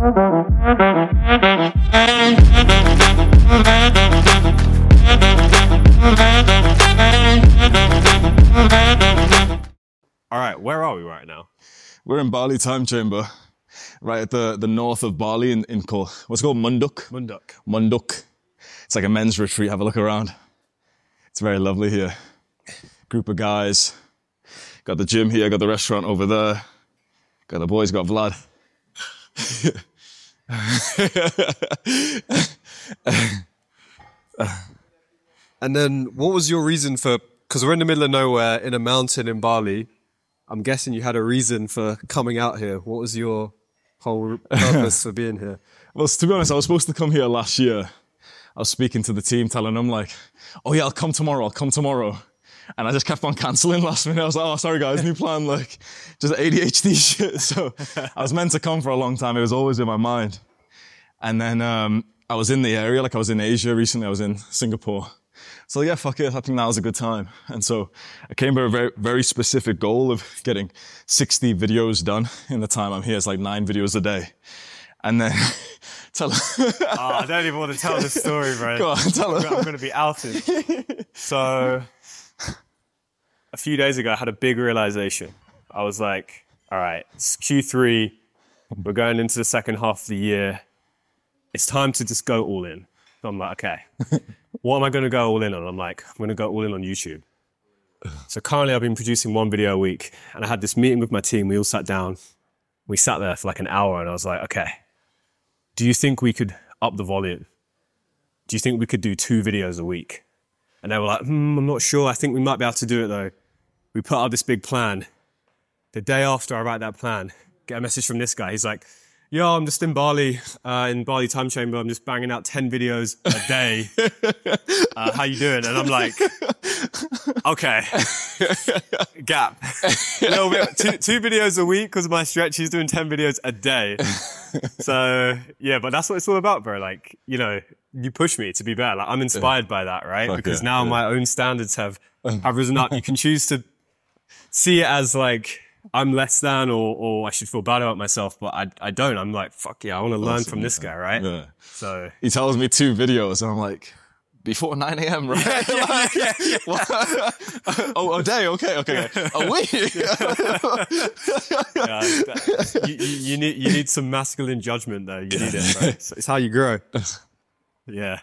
All right, where are we right now? We're in Bali Time Chamber, right at the north of Bali in what's it called? Munduk? Munduk. Munduk. It's like a men's retreat. Have a look around. It's very lovely here. Group of guys. Got the gym here, got the restaurant over there. Got the boys, got Vlad. And then what was your reason for, because we're in the middle of nowhere in a mountain in Bali. I'm guessing you had a reason for coming out here. What was your whole purpose for being here? Well, to be honest, I was supposed to come here last year. I was speaking to the team, telling them like, oh yeah, I'll come tomorrow. And I just kept on cancelling last minute. I was like, oh, sorry guys, new plan, like just ADHD shit. So I was meant to come for a long time. It was always in my mind. And then I was in the area, like I was in Asia recently. I was in Singapore. So yeah, fuck it, I think that was a good time. And so I came with a very, very specific goal of getting 60 videos done in the time I'm here. It's like 9 videos a day. And then I don't even want to tell the story, bro. Go on, tell I'm going to be outed. So a few days ago, I had a big realization. I was like, all right, it's Q3. We're going into the second half of the year. It's time to just go all in. So I'm like, okay, what am I going to go all in on? I'm like, I'm going to go all in on YouTube. So currently I've been producing 1 video a week, and I had this meeting with my team. We all sat down. We sat there for like an hour, and I was like, okay, do you think we could up the volume? Do you think we could do 2 videos a week? And they were like, I'm not sure. I think we might be able to do it though. We put out this big plan. The day after I write that plan, get a message from this guy. He's like, yo, I'm just in Bali Time Chamber. I'm just banging out 10 videos a day. How you doing? And I'm like, okay, gap. A little bit, two videos a week because of my stretch. He's doing 10 videos a day. So yeah, but that's what it's all about, bro. Like, you know, you push me to be better. Like, I'm inspired by that, right? Fuck because yeah, now my own standards have risen up. You can choose to see it as like, I'm less than, or I should feel bad about myself, but I don't. I'm like, fuck yeah, I want to learn from this guy, right? Yeah. So he tells me 2 videos, and I'm like, before 9 a.m., right? yeah. Oh, a day, okay. A week. You need some masculine judgment, though. You need it, right? So it's how you grow. Yeah.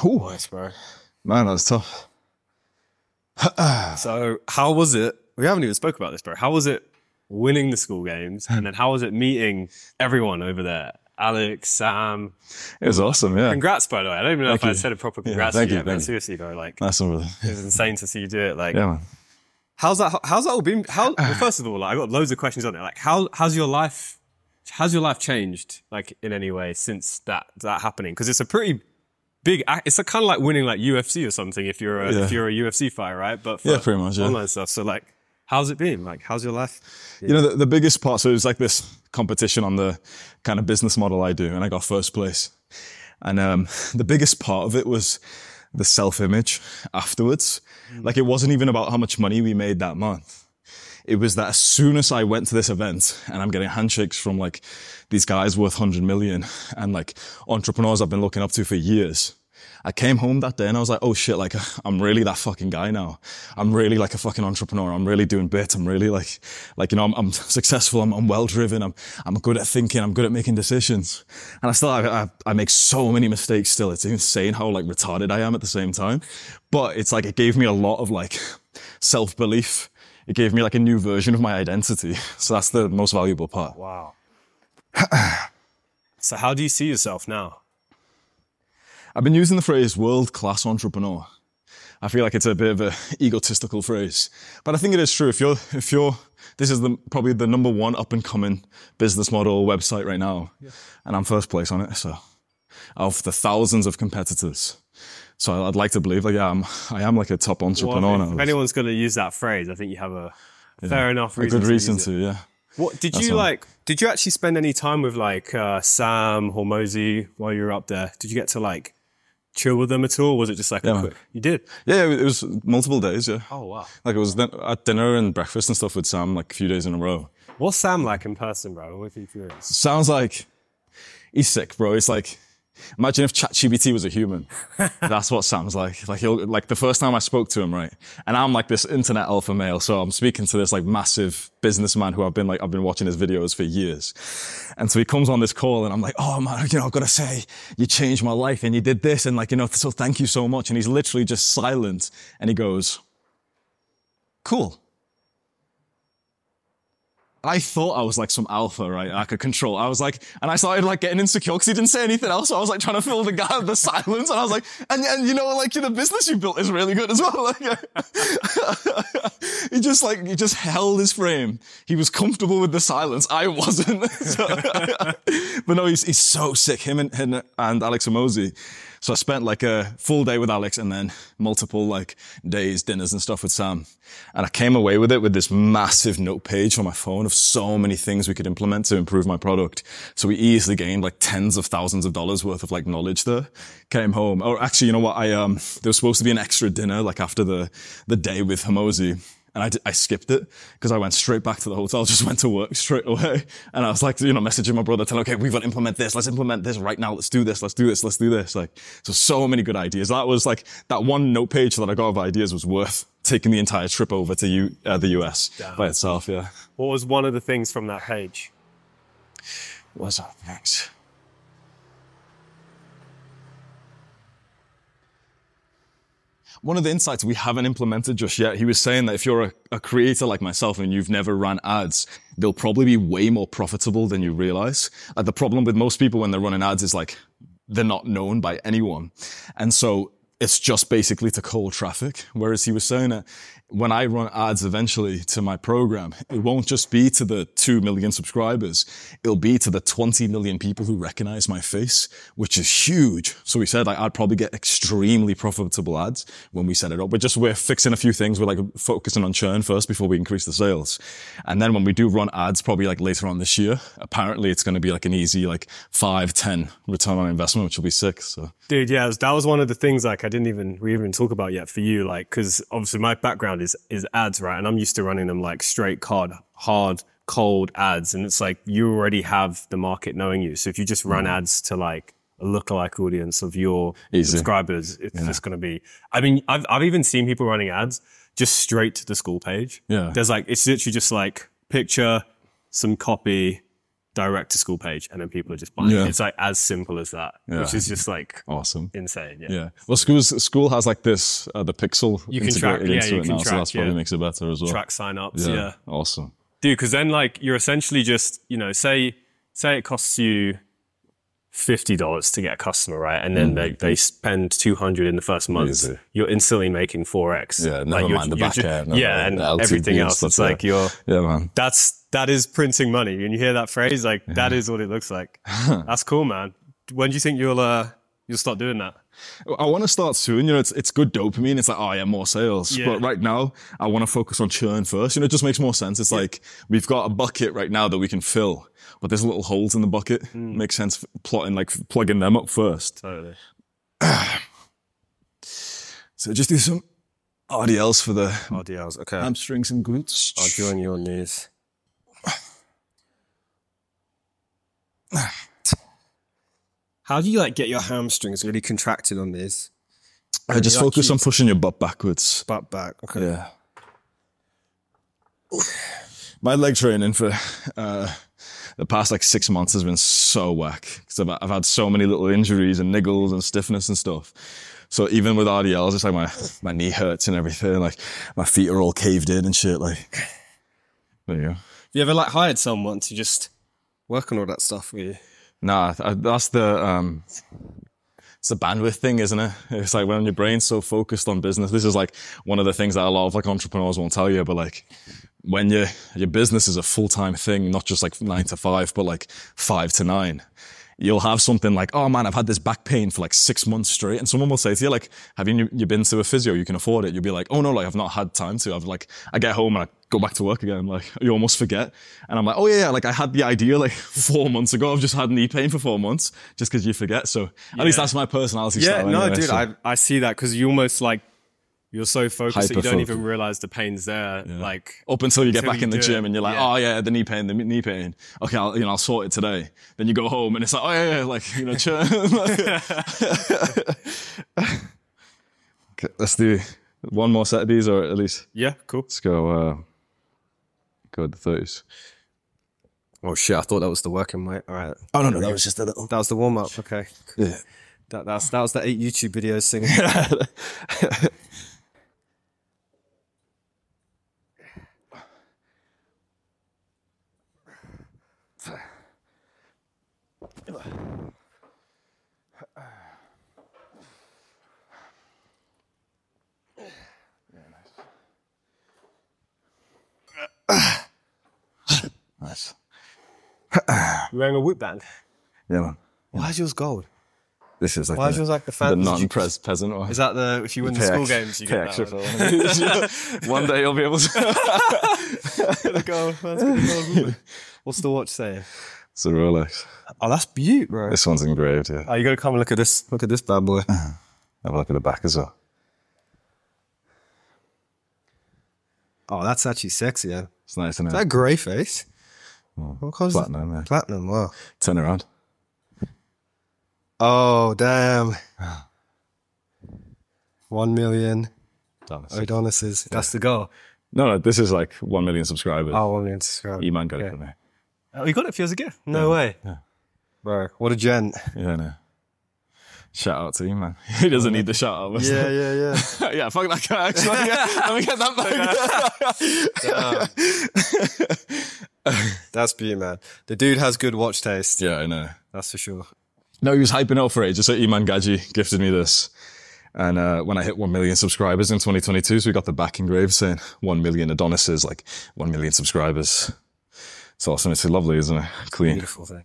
Ooh, Nice, bro. man, that's tough. So how was it? We haven't even spoke about this, bro. How was it winning the school games? And then how was it meeting everyone over there? Alex, Sam. It was awesome, yeah. Congrats, by the way. I don't even know if I said a proper congrats to you yet, but seriously, bro, like, That's all. it was insane to see you do it. Like, Yeah, man. how's that all been? Well, first of all, like, I got loads of questions on it. Like, how's your life changed, like, in any way since that happening? Because it's a pretty big, it's a kind of like winning like UFC or something if you're a UFC fighter, right? But for pretty much, yeah. online stuff. So like, how's it been? Like, how's your life? Yeah. You know, the biggest part, so it was like this competition on the kind of business model I do, and I got first place. And the biggest part of it was the self-image afterwards. Like, it wasn't even about how much money we made that month. It was that as soon as I went to this event and I'm getting handshakes from like these guys worth 100 million and like entrepreneurs I've been looking up to for years, I came home that day and I was like, oh shit, like I'm really that fucking guy now. I'm really like a fucking entrepreneur. I'm really doing bits. I'm really like, you know, I'm successful. I'm well driven. I'm good at thinking. I'm good at making decisions. And I make so many mistakes still. It's insane how like retarded I am at the same time. But it's like, it gave me a lot of like self-belief. It gave me like a new version of my identity. So that's the most valuable part. Wow. So how do you see yourself now? I've been using the phrase world-class entrepreneur. I feel like it's a bit of an egotistical phrase, but I think it is true. If you're, this is probably the #1 up-and-coming business model website right now, and I'm first place on it. So, of the thousands of competitors, so I'd like to believe like I am like a top entrepreneur now. If anyone's going to use that phrase, I think you have a fair enough reason. A good reason use to, yeah. What did you like? Did you actually spend any time with like Sam Hormozy while you were up there? Did you get to like chill with them at all? Or was it just like a quick? You did? Yeah, it was multiple days, yeah. Oh, wow. Like, it was at dinner and breakfast and stuff with Sam, like, a few days in a row. What's Sam like in person, bro? If you're curious. Sounds like he's sick, bro. It's like, imagine if ChatGPT was a human. That's what Sam's like. Like the first time I spoke to him, right? And I'm like this internet alpha male, so I'm speaking to this like massive businessman who I've been watching his videos for years. And so he comes on this call and I'm like, oh man, you know, I've got to say, you changed my life and you did this and like, you know, so thank you so much. And he's literally just silent and he goes, cool. I thought I was like some alpha, right? I could control. I was like, and I started like getting insecure because he didn't say anything else. So I was like trying to fill the gap, the silence. And I was like, and you know, like the business you built is really good as well. Like, he just held his frame. He was comfortable with the silence. I wasn't. So, but no, he's so sick. Him and Alex Hormozi. So I spent like a full day with Alex and then multiple like days, dinners and stuff with Sam. And I came away with it with this massive note page on my phone of so many things we could implement to improve my product. So we easily gained like tens of thousands of dollars worth of like knowledge there. Came home. Or actually, you know what? There was supposed to be an extra dinner like after the day with Hormozi. And I skipped it because I went straight back to the hotel, just went to work straight away. And I was like, you know, messaging my brother, telling, okay, we've got to implement this. Let's implement this right now. Let's do this. Let's do this. Let's do this. Like, so many good ideas. That was like, that one note page that I got of ideas was worth taking the entire trip over to the US by itself. Yeah. What was one of the things from that page? What was that next? One of the insights we haven't implemented just yet, he was saying that if you're a creator like myself and you've never ran ads, they'll probably be way more profitable than you realize. The problem with most people when they're running ads is like, they're not known by anyone. And so it's just basically to cold traffic. Whereas he was saying that when I run ads eventually to my program, it won't just be to the 2 million subscribers. It'll be to the 20 million people who recognize my face, which is huge. So he said like, I'd probably get extremely profitable ads when we set it up. We're fixing a few things. We're like focusing on churn first before we increase the sales. And then when we do run ads, probably like later on this year, apparently it's going to be like an easy like 5-10 return on investment, which will be sick. So dude, yeah, that was one of the things like we even talk about yet for you, like, cause obviously my background is ads, right? And I'm used to running them like straight hard, cold ads. And it's like, you already have the market knowing you. So if you just run ads to like a lookalike audience of your subscribers, it's just going to be, I mean, I've even seen people running ads just straight to the school page. Yeah. There's like, it's literally just like picture, some copy, direct to school page, and then people are just buying it. It's like as simple as that, which is just like awesome, insane. Yeah. Well, school has like this the pixel you can track, into it now, so that's probably makes it better as well. Track sign-ups, yeah. Awesome, dude. Because then like you're essentially just, you know, say it costs you $50 to get a customer, right? And then they spend 200 in the first month. Easy. You're instantly making 4x. Yeah, never mind the back end. And everything else. It's like man. That is printing money. And you hear that phrase, like that is what it looks like. That's cool, man. When do you think you'll start doing that? I want to start soon. You know, it's good dopamine. It's like, oh yeah, more sales. Yeah. But right now, I want to focus on churn first. You know, it just makes more sense. It's like we've got a bucket right now that we can fill, but there's little holes in the bucket. Makes sense plugging them up first. Totally. So just do some RDLs for the RDLs. Okay. Hamstrings and glutes. I'll join you on these. How do you like get your hamstrings really contracted on these? I just focus on pushing your butt backwards. Butt back. Okay. Yeah. My leg training for the past like 6 months has been so whack because I've had so many little injuries and niggles and stiffness and stuff. So even with RDLs, it's like my knee hurts and everything. Like my feet are all caved in and shit. Like, there you go. You ever like hired someone to just work on all that stuff with you? Nah, that's it's the bandwidth thing, isn't it? It's like when your brain's so focused on business. This is like one of the things that a lot of like entrepreneurs won't tell you, but like when your business is a full-time thing, not just like 9 to 5, but like 5 to 9, you'll have something like, oh man, I've had this back pain for like 6 months straight. And someone will say to you like, have you been to a physio? You can afford it. You'll be like, oh no, like I've not had time to. I get home and I go back to work again. Like you almost forget. And I'm like, oh yeah, like I had the idea like 4 months ago. I've just had knee pain for 4 months just because you forget. So at least that's my personality style. Yeah, no, anyway, dude, so. I see that because you almost like, you're so focused that you don't Hyper-focused. even realize the pain's there. Yeah. Like up until you get back you in the do gym it. and you're like, oh yeah, the knee pain. Okay, I'll sort it today. Then you go home and it's like, oh yeah, like, chill. Okay, let's do one more set of these, or at least yeah, cool. let's go with the 30s. Oh shit, I thought that was the working weight. All right. Oh no, that was just a little. That was the warm up. Okay. Yeah. That was the 8 YouTube videos singing. Nice. You're wearing a whip band. Yeah, man. Why is yours gold? This is like Why is yours like the fan? non-peasant one. Is that the if you win the school games you pay get extra that for one? one of these. One day you'll be able to. The gold, man's got the gold whip. What's the watch saying? It's a Rolex. Oh, that's beaut, bro. This one's engraved, yeah. Oh, you gotta come and look at this. Look at this bad boy. Have a look at the back as well. Oh, that's actually sexy. Yeah. It's nice, isn't it? Is that grey face? What colour is that? Platinum, yeah. Platinum. Wow. Turn around. Oh, damn. 1 million Adonis. Adonises. That's the goal. No, this is like 1 million subscribers. Oh, 1 million subscribers. E-Man got it for me. Oh, you got it for you as a gift? No way. Yeah. Bro, what a gent. Yeah, no. Shout out to E-Man. He doesn't need the shout out. But Yeah. yeah, fuck that guy, actually. Let me get that back. That's beauty, man. The dude has good watch taste. Yeah, I know. That's for sure. No, he was hyping out for ages. So E-Man Gaji gifted me this. And when I hit 1 million subscribers in 2022, so we got the back engraved saying 1 million Adonises, like 1 million subscribers. It's awesome. It's lovely, isn't it? Clean. Beautiful thing.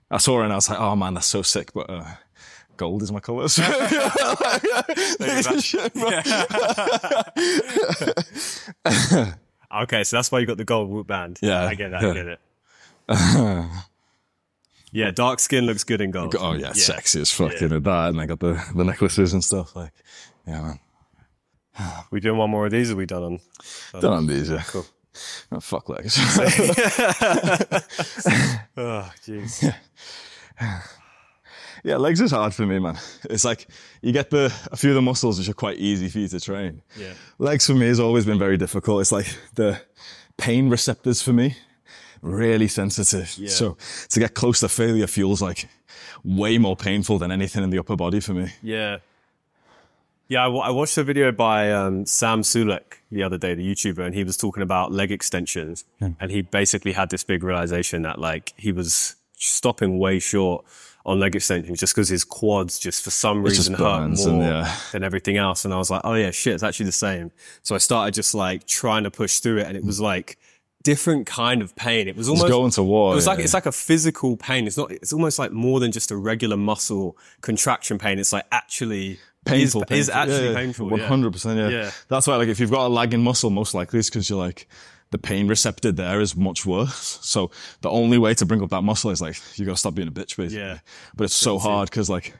I saw it and I was like, oh man, that's so sick. But gold is my colour. So Okay, so that's why you got the gold whip band. Yeah. I get that. I get it. Yeah, dark skin looks good in gold. Oh yeah, sexy as fucking at that. And I got the necklaces and stuff. Like, yeah, man. We doing one more of these, or are we done on? Done on these, yeah. Cool. Oh, fuck legs. Oh, jeez. Yeah, legs is hard for me, man. It's like you get a few of the muscles which are quite easy for you to train. Yeah. Legs for me has always been very difficult. It's like the pain receptors for me, really sensitive. Yeah. So to get close to failure feels like way more painful than anything in the upper body for me. Yeah. Yeah, I watched a video by Sam Sulek the other day, the YouTuber, and he was talking about leg extensions. And he basically had this big realization that like he was stopping way short on leg extensions just because his quads just for some reason hurt more than everything else. And I was like, oh yeah, shit, it's actually the same. So I started just like trying to push through it, and it was like different kind of pain. It was almost going to war. It was like it's like a physical pain. It's not. It's almost like more than just a regular muscle contraction pain. It's like actually painful. Is actually painful. 100%. Yeah. That's why, like, if you've got a lagging muscle, most likely it's because you're like the pain receptor there is much worse. So the only way to bring up that muscle is like you got to stop being a bitch, basically. Yeah. But it's so hard because like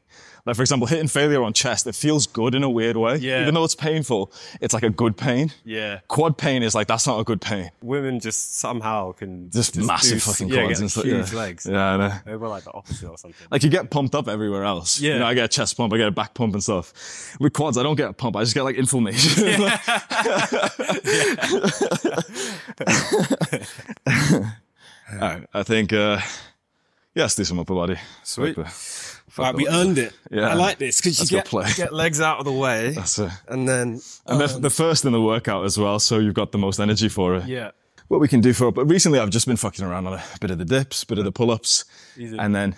for example, hitting failure on chest, it feels good in a weird way. Yeah. Even though it's painful, it's like a good pain. Yeah. Quad pain is like, that's not a good pain. Women just somehow can Just massive fucking quads get and stuff. huge legs. Yeah, I know. They were like the opposite or something. Like you get pumped up everywhere else. Yeah. You know, I get a chest pump, I get a back pump and stuff. With quads, I don't get a pump. I just get like inflammation. Yeah. All right, I think, let's do some upper body. Sweet. Fuck Right, we earned it. Yeah. I like this because you get legs out of the way. That's it. And then... And the first in the workout as well, so you've got the most energy for it. Yeah. What we can do for it, but recently I've just been fucking around on a bit of the dips, bit of the pull-ups. Easy. And then,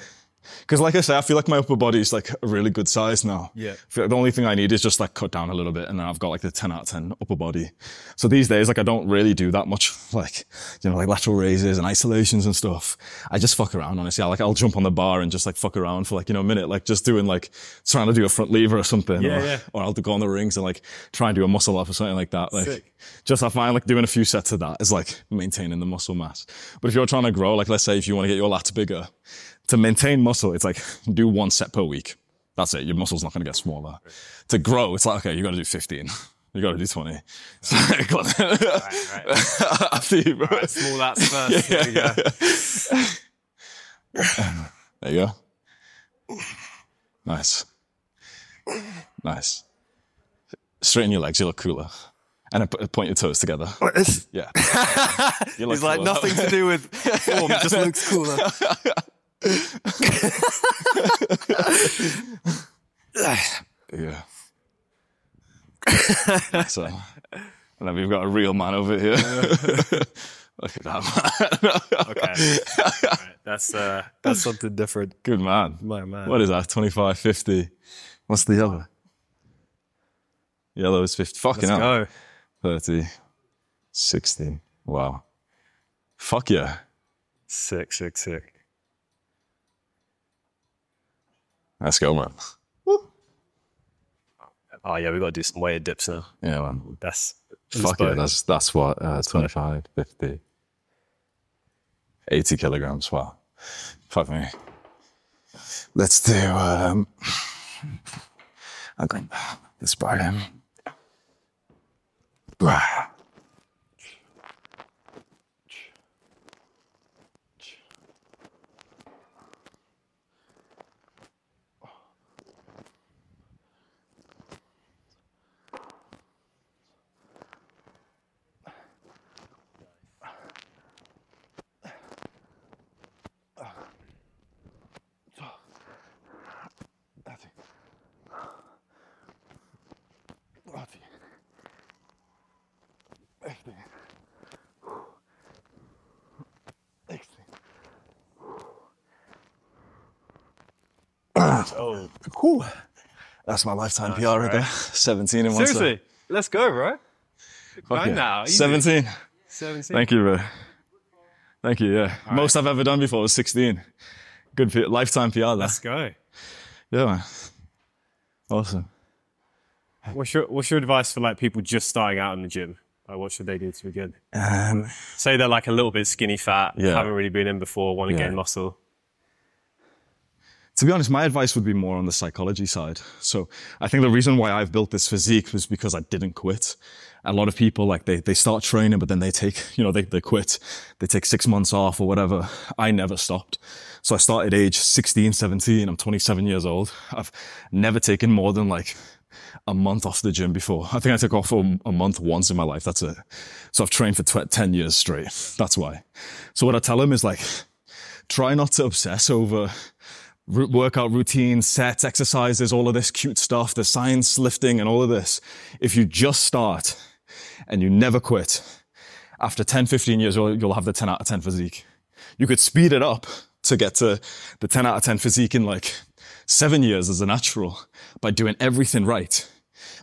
because like I say, I feel like my upper body is like a really good size now. Yeah. I feel like the only thing I need is just like cut down a little bit and then I've got like the 10 out of 10 upper body. So these days, like I don't really do that much like, you know, like lateral raises and isolations and stuff. I just fuck around, honestly. I'll jump on the bar and just like fuck around for like, you know, a minute, like just doing like, trying to do a front lever or something. Yeah. Or I'll go on the rings and like try and do a muscle up or something like that. Like, Sick. Just I find like doing a few sets of that is like maintaining the muscle mass. But if you're trying to grow, like let's say if you want to get your lats bigger, to maintain muscle, it's like do 1 set per week. That's it. Your muscle's not going to get smaller. To grow, it's like, okay, you got to do 15. You got to do 20. So, right. After you, bro. Right, small lats first. There you go. Nice. Nice. Straighten your legs, you look cooler. And then point your toes together. Yeah. It's like nothing to do with form, it just looks cooler. Yeah. So, and then we've got a real man over here. Look at that man. Okay. Right. That's something different. Good man. My man. What is that? 25, 50. What's the yellow? Yellow is 50. Fucking hell. Let's go. 30, 60. Wow. Fuck yeah. Sick. Let's go, man. Oh yeah, we got to do some weighted dips now. Yeah, man. Fuck yeah, that's what, 25, 50, 80 kilograms. Wow. Fuck me. Let's do, I'm going this bar in. Oh, Whew. That's my lifetime PR right there. 17 in one set. seriously, let's go, bro. Fuck yeah. Now, 17. 17. Thank you, bro. Thank you, yeah. Most I've ever done before was 16. Good lifetime PR there. Let's go. Yeah, man. Awesome. What's your advice for like people just starting out in the gym? Like, what should they do to begin? Um, Say they're like a little bit skinny fat, Yeah. haven't really been in before, want to Yeah. gain muscle. To be honest, my advice would be more on the psychology side. So I think the reason why I've built this physique was because I didn't quit. A lot of people, like they start training, but then they take, they quit. They take 6 months off or whatever. I never stopped. So I started age 16, 17. I'm 27 years old. I've never taken more than like a month off the gym before. I think I took off for a month once in my life. That's it. So I've trained for 10 years straight. That's why. So what I tell them is like, try not to obsess over workout routines, sets, exercises, all of this cute stuff, the science lifting and all of this. If you just start and you never quit, after 10, 15 years, you'll have the 10 out of 10 physique. You could speed it up to get to the 10 out of 10 physique in like 7 years as a natural by doing everything right.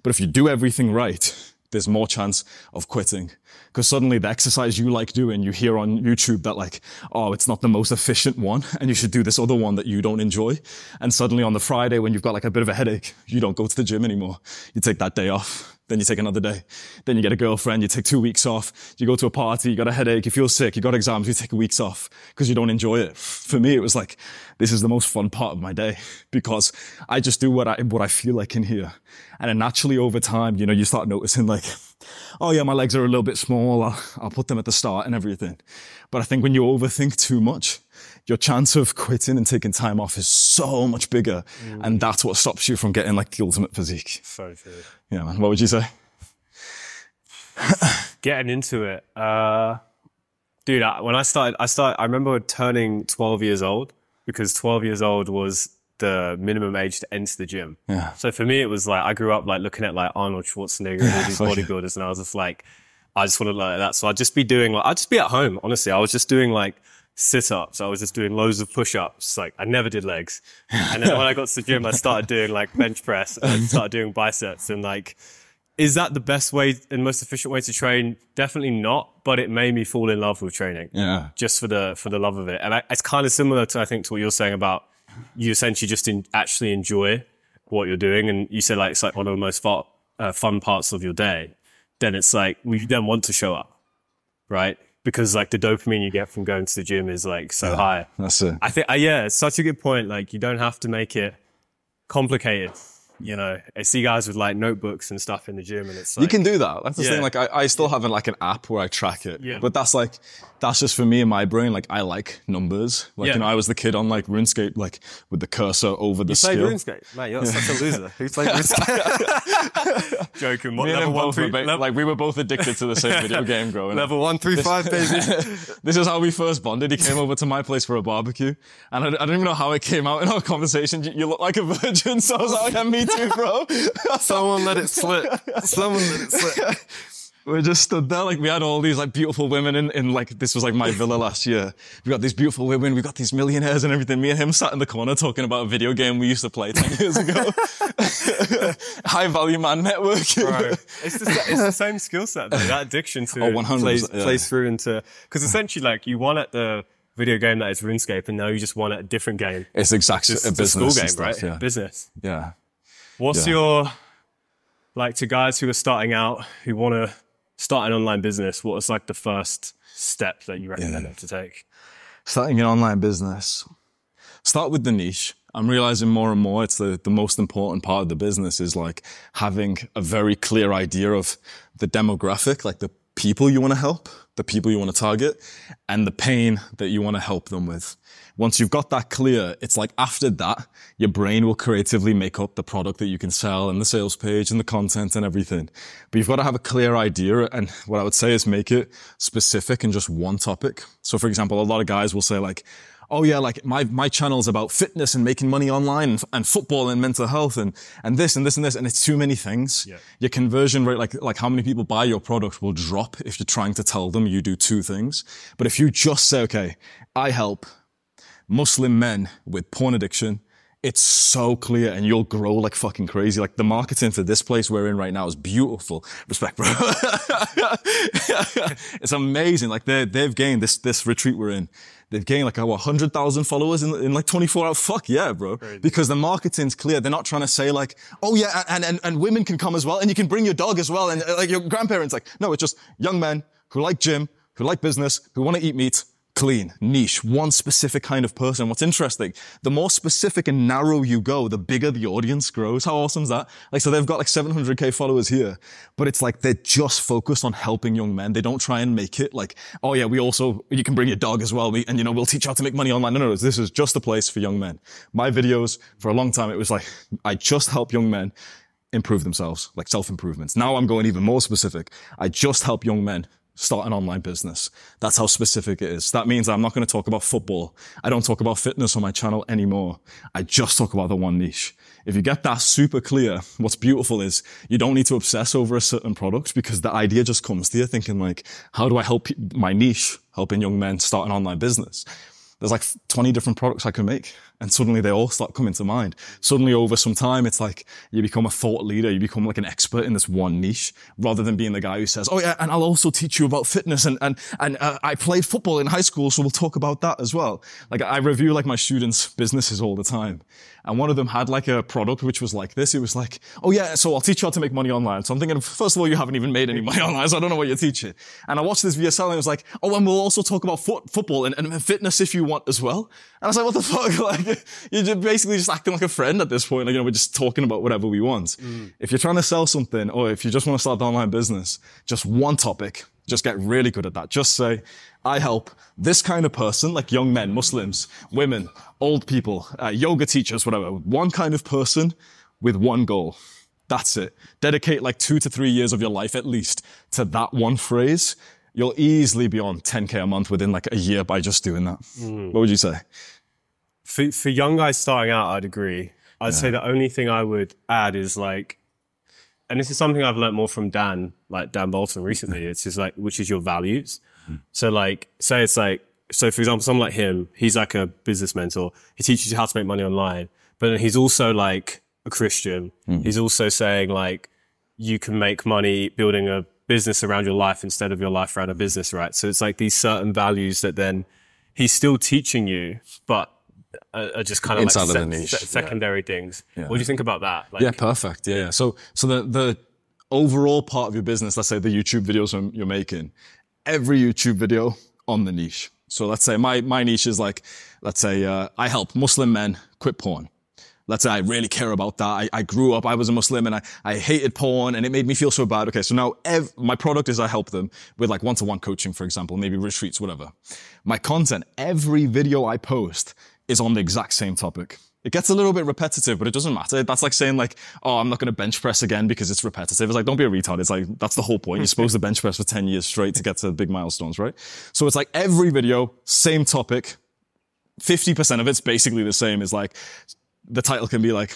But if you do everything right, there's more chance of quitting. Because suddenly the exercise you like doing, you hear on YouTube that like, oh, it's not the most efficient one, and you should do this other one that you don't enjoy. And suddenly on the Friday when you've got like a bit of a headache, you don't go to the gym anymore. You take that day off. Then you take another day. Then you get a girlfriend, you take 2 weeks off. You go to a party, you got a headache, you feel sick, you got exams, you take weeks off because you don't enjoy it. For me, it was like, this is the most fun part of my day because I just do what I feel like in here. And then naturally over time, you start noticing like, oh yeah, my legs are a little bit small. I'll put them at the start and everything. But I think when you overthink too much, your chance of quitting and taking time off is so much bigger. And that's what stops you from getting like the ultimate physique. So true. Yeah, man. What would you say? Getting into it. Dude, when I remember turning 12 years old because 12 years old was the minimum age to enter the gym. Yeah. So for me, it was like, I grew up like looking at like Arnold Schwarzenegger and all these bodybuilders and I was just like, I just want to look like that. So I'd just be at home, honestly. I was just doing like sit-ups. I was just doing loads of push-ups. Like I never did legs. And then when I got to the gym, I started doing like bench press and I started doing biceps and like, is that the best way and most efficient way to train? Definitely not, but it made me fall in love with training. Yeah. Just for the love of it. And it's kind of similar to, I think, to what you're saying about you essentially just actually enjoy what you're doing. And you said like, it's like one of the most fun parts of your day. then it's like, we then want to show up, right? Because like the dopamine you get from going to the gym is like so high. That's it. I think, yeah, it's such a good point. Like, you don't have to make it complicated. You know, I see guys with like notebooks and stuff in the gym, and it's like, you can do that. That's the thing. Like, I still have like an app where I track it. Yeah. But that's just for me in my brain. Like, I like numbers. Like, you know, I was the kid on like RuneScape, like with the cursor over the skill. You played RuneScape? Mate, you're such a loser. Who played RuneScape? Joking. What, level 1 through like, we were both addicted to the same video game growing up. Level 1 through 5, baby. This is how we first bonded. He came over to my place for a barbecue, and I don't even know how it came out in our conversation. You look like a virgin, so I was like, yeah, me too, bro. Someone let it slip. Someone let it slip. We just stood there, like, we had all these like beautiful women in like, this was like my villa last year. We got these beautiful women, we got these millionaires and everything. Me and him sat in the corner talking about a video game we used to play 10 years ago. High value man networking. Right. It's the same skill set though. That addiction to it plays through into, because essentially like you won at the video game that is RuneScape, and now you just won at a different game. It's exactly a business school game, stuff, right? Yeah. Business. Yeah. What's your, like, to guys who are starting out, who want to start an online business, what is like the first step that you recommend them to take? Starting an online business. Start with the niche. I'm realizing more and more it's the most important part of the business is like having a very clear idea of the demographic, like the people you want to help, the people you want to target, and the pain that you want to help them with. Once you've got that clear, it's like after that, your brain will creatively make up the product that you can sell and the sales page and the content and everything. But you've got to have a clear idea. And what I would say is make it specific in just one topic. So for example, a lot of guys will say like, oh yeah, like my channel's about fitness and making money online and football and mental health and this and this and this. And it's too many things. Yeah. Your conversion rate, like how many people buy your product will drop if you're trying to tell them you do two things. But if you just say, okay, I help Muslim men with porn addiction, it's so clear and you'll grow like fucking crazy. Like the marketing for this place we're in right now is beautiful. Respect, bro. It's amazing. Like they've gained this retreat we're in. They've gained like 100,000 followers in like 24 hours. Fuck yeah, bro. Crazy. Because the marketing's clear. They're not trying to say like, oh yeah, and women can come as well. And you can bring your dog as well. And like your grandparents, like, no, it's just young men who like gym, who like business, who want to eat meat. Clean, niche, one specific kind of person. What's interesting, the more specific and narrow you go, the bigger the audience grows. How awesome is that? Like, so they've got like 700K followers here, but it's like they're just focused on helping young men. They don't try and make it like, oh yeah, you can bring your dog as well. And we'll teach you how to make money online. No, this is just a place for young men. My videos, for a long time, it was like, I just help young men improve themselves, like self-improvements. Now I'm going even more specific. I just help young men start an online business. That's how specific it is. That means I'm not going to talk about football. I don't talk about fitness on my channel anymore. I just talk about the one niche. If you get that super clear, what's beautiful is you don't need to obsess over a certain product because the idea just comes to you thinking like, how do I help my niche, helping young men start an online business? There's like 20 different products I can make. And suddenly they all start coming to mind. Suddenly over some time, it's like you become a thought leader. You become like an expert in this one niche rather than being the guy who says, oh yeah, and I'll also teach you about fitness. And I played football in high school, so we'll talk about that as well. Like I review like my students' businesses all the time. And one of them had like a product which was like this. It was like, oh yeah, so I'll teach you how to make money online. So I'm thinking, first of all, you haven't even made any money online, so I don't know what you're teaching. And I watched this VSL and it was like, oh, and we'll also talk about football and fitness if you want as well. And I was like, what the fuck? Like, you're basically just acting like a friend at this point. Like, we're just talking about whatever we want. If you're trying to sell something or if you just want to start an online business, just one topic, just get really good at that. Just say, I help this kind of person, like young men, Muslims, women, old people, yoga teachers, whatever. One kind of person with one goal. That's it. Dedicate like 2 to 3 years of your life at least to that one phrase. You'll easily be on 10K a month within like a year by just doing that. What would you say? For young guys starting out, I'd agree. I'd say the only thing I would add is like, and this is something I've learned more from Dan Bolton recently. It's just like, which is your values. So like, say it's like, so for example, someone like him, he's like a business mentor. He teaches you how to make money online, but then he's also like a Christian. He's also saying like, you can make money building a business around your life instead of your life around a business, right? So it's like these certain values that then he's still teaching you, but are just kind of inside like of the niche. secondary things. What do you think about that? Like, yeah, perfect. Yeah. So the overall part of your business, let's say the YouTube videos you're making, every YouTube video on the niche. So let's say my niche is like, let's say I help Muslim men quit porn. Let's say I really care about that. I grew up, I was a Muslim and I hated porn and it made me feel so bad. Okay, so now my product is I help them with like one-to-one coaching, for example, maybe retreats, whatever. My content, every video I post is on the exact same topic. It gets a little bit repetitive, but it doesn't matter. That's like saying like, oh, I'm not going to bench press again because it's repetitive. It's like, don't be a retard. It's like, that's the whole point. You're supposed to bench press for 10 years straight to get to big milestones, right? So it's like every video, same topic. 50% of it's basically the same. It's like, the title can be like,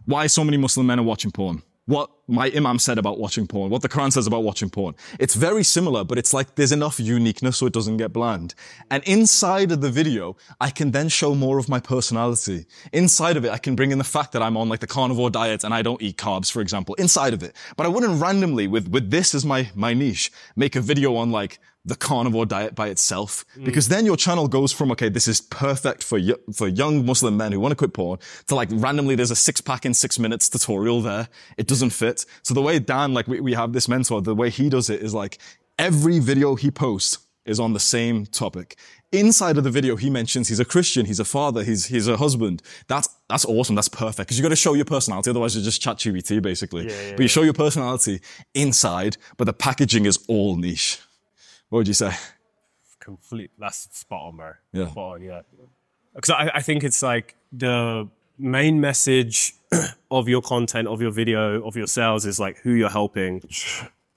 why so many Muslim men are watching porn? What my imam said about watching porn, what the Quran says about watching porn. It's very similar, but it's like there's enough uniqueness so it doesn't get bland. And inside of the video, I can then show more of my personality. Inside of it, I can bring in the fact that I'm on like the carnivore diet and I don't eat carbs, for example, inside of it. But I wouldn't randomly, with this as my niche, make a video on like the carnivore diet by itself, because then your channel goes from, okay, this is perfect for young Muslim men who want to quit porn, to like randomly there's a 6-pack in 6 minutes tutorial there. It doesn't fit. So the way Dan, like we have this mentor, the way he does it is like every video he posts is on the same topic. Inside of the video, he mentions he's a Christian, he's a father, he's a husband. That's awesome. That's perfect. Because you got to show your personality. Otherwise, you're just ChatGPT basically. But you show your personality inside, but the packaging is all niche. What would you say? Complete. That's spot on, bro. Yeah. Spot on, yeah. Because I think it's like the main message of your content, of your video, of your sales is like who you're helping.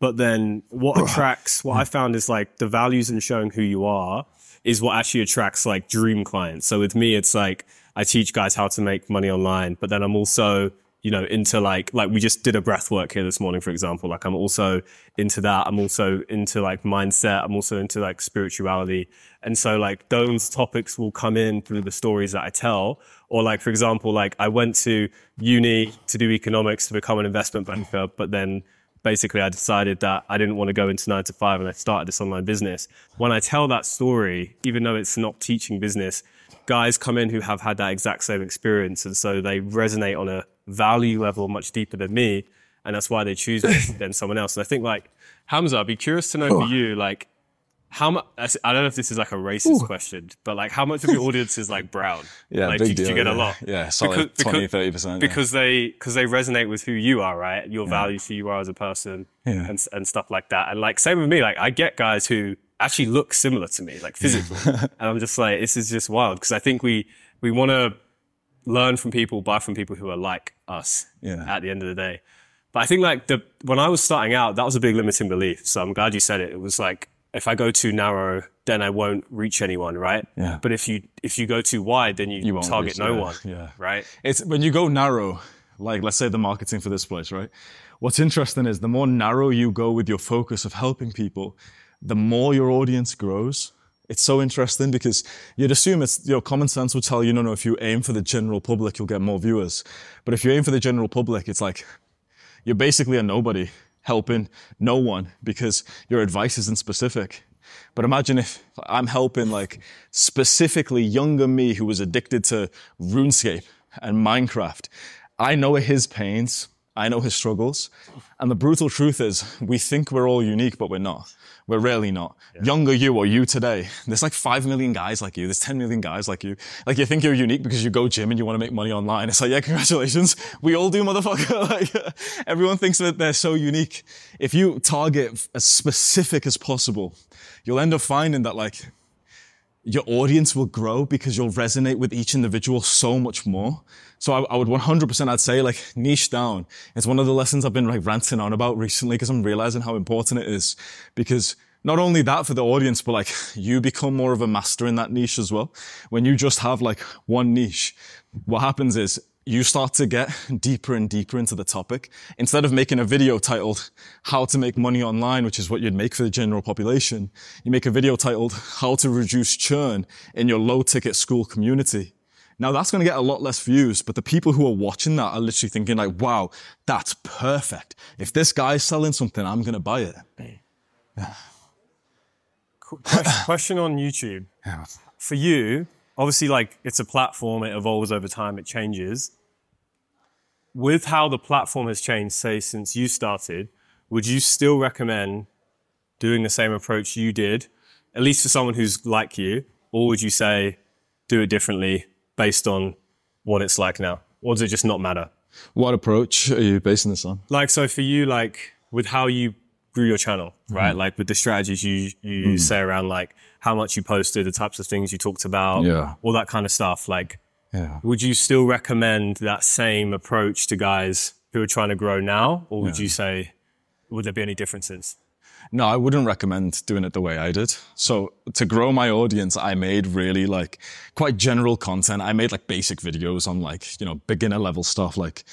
But then what attracts, what I found is like the values in showing who you are is what actually attracts like dream clients. So with me, it's like I teach guys how to make money online, but then I'm also, you know, into like we just did a breath work here this morning, for example. Like I'm also into that. I'm also into like mindset. I'm also into like spirituality. And so like those topics will come in through the stories that I tell. Or like, for example, like I went to uni to do economics to become an investment banker, but then basically I decided that I didn't want to go into 9 to 5 and I started this online business. When I tell that story, even though it's not teaching business, guys come in who have had that exact same experience. And so they resonate on a value level much deeper than me. And that's why they choose me than someone else. And I think like, Hamza, I'd be curious to know for you, like how much, I don't know if this is like a racist question, but like how much of your audience is like brown? Yeah, like, big do deal, you get yeah. a lot? Yeah, solid 20, 30%. Because they resonate with who you are, right? Your values, who you are as a person and stuff like that. And like, same with me, like I get guys who actually look similar to me, like physically. And I'm just like, this is just wild. Because I think we want to learn from people, buy from people who are like us at the end of the day. But I think like when I was starting out, that was a big limiting belief. So I'm glad you said it. It was like, if I go too narrow, then I won't reach anyone, right? Yeah. But if you go too wide, then you won't target no one, right? It's when you go narrow, like let's say the marketing for this place, right? What's interesting is the more narrow you go with your focus of helping people, the more your audience grows. It's so interesting because you'd assume it's, common sense would tell you, no, if you aim for the general public, you'll get more viewers. But if you aim for the general public, it's like, you're basically a nobody helping no one because your advice isn't specific. But imagine if I'm helping like specifically younger me who was addicted to RuneScape and Minecraft. I know his pains. I know his struggles. And the brutal truth is we think we're all unique, but we're not. We're really not. Yeah. Younger you or you today, there's like 5 million guys like you. There's 10 million guys like you. Like you think you're unique because you go gym and you want to make money online. It's like, yeah, congratulations. We all do, motherfucker. Like everyone thinks that they're so unique. If you target as specific as possible, you'll end up finding that like your audience will grow because you'll resonate with each individual so much more. So I would 100%, I'd say like niche down. It's one of the lessons I've been like ranting on about recently because I'm realizing how important it is. Because not only that for the audience, but like you become more of a master in that niche as well. When you just have like one niche, what happens is you start to get deeper and deeper into the topic. Instead of making a video titled how to make money online, which is what you'd make for the general population, you make a video titled how to reduce churn in your low ticket school community. Now that's going to get a lot less views, but the people who are watching that are literally thinking like, wow, that's perfect. If this guy's selling something, I'm going to buy it. Yeah. Question on YouTube. For you, obviously like it's a platform, it evolves over time, it changes. With how the platform has changed, say, since you started, would you still recommend doing the same approach you did, at least for someone who's like you, or would you say do it differently based on what it's like now? Or does it just not matter? What approach are you basing this on? Like, so for you, like with how you grew your channel, right? Like with the strategies you say around like how much you posted, the types of things you talked about, all that kind of stuff. Like, would you still recommend that same approach to guys who are trying to grow now? Or would you say, would there be any differences? No, I wouldn't recommend doing it the way I did. So to grow my audience, I made really like quite general content. I made like basic videos on like, you know, beginner level stuff like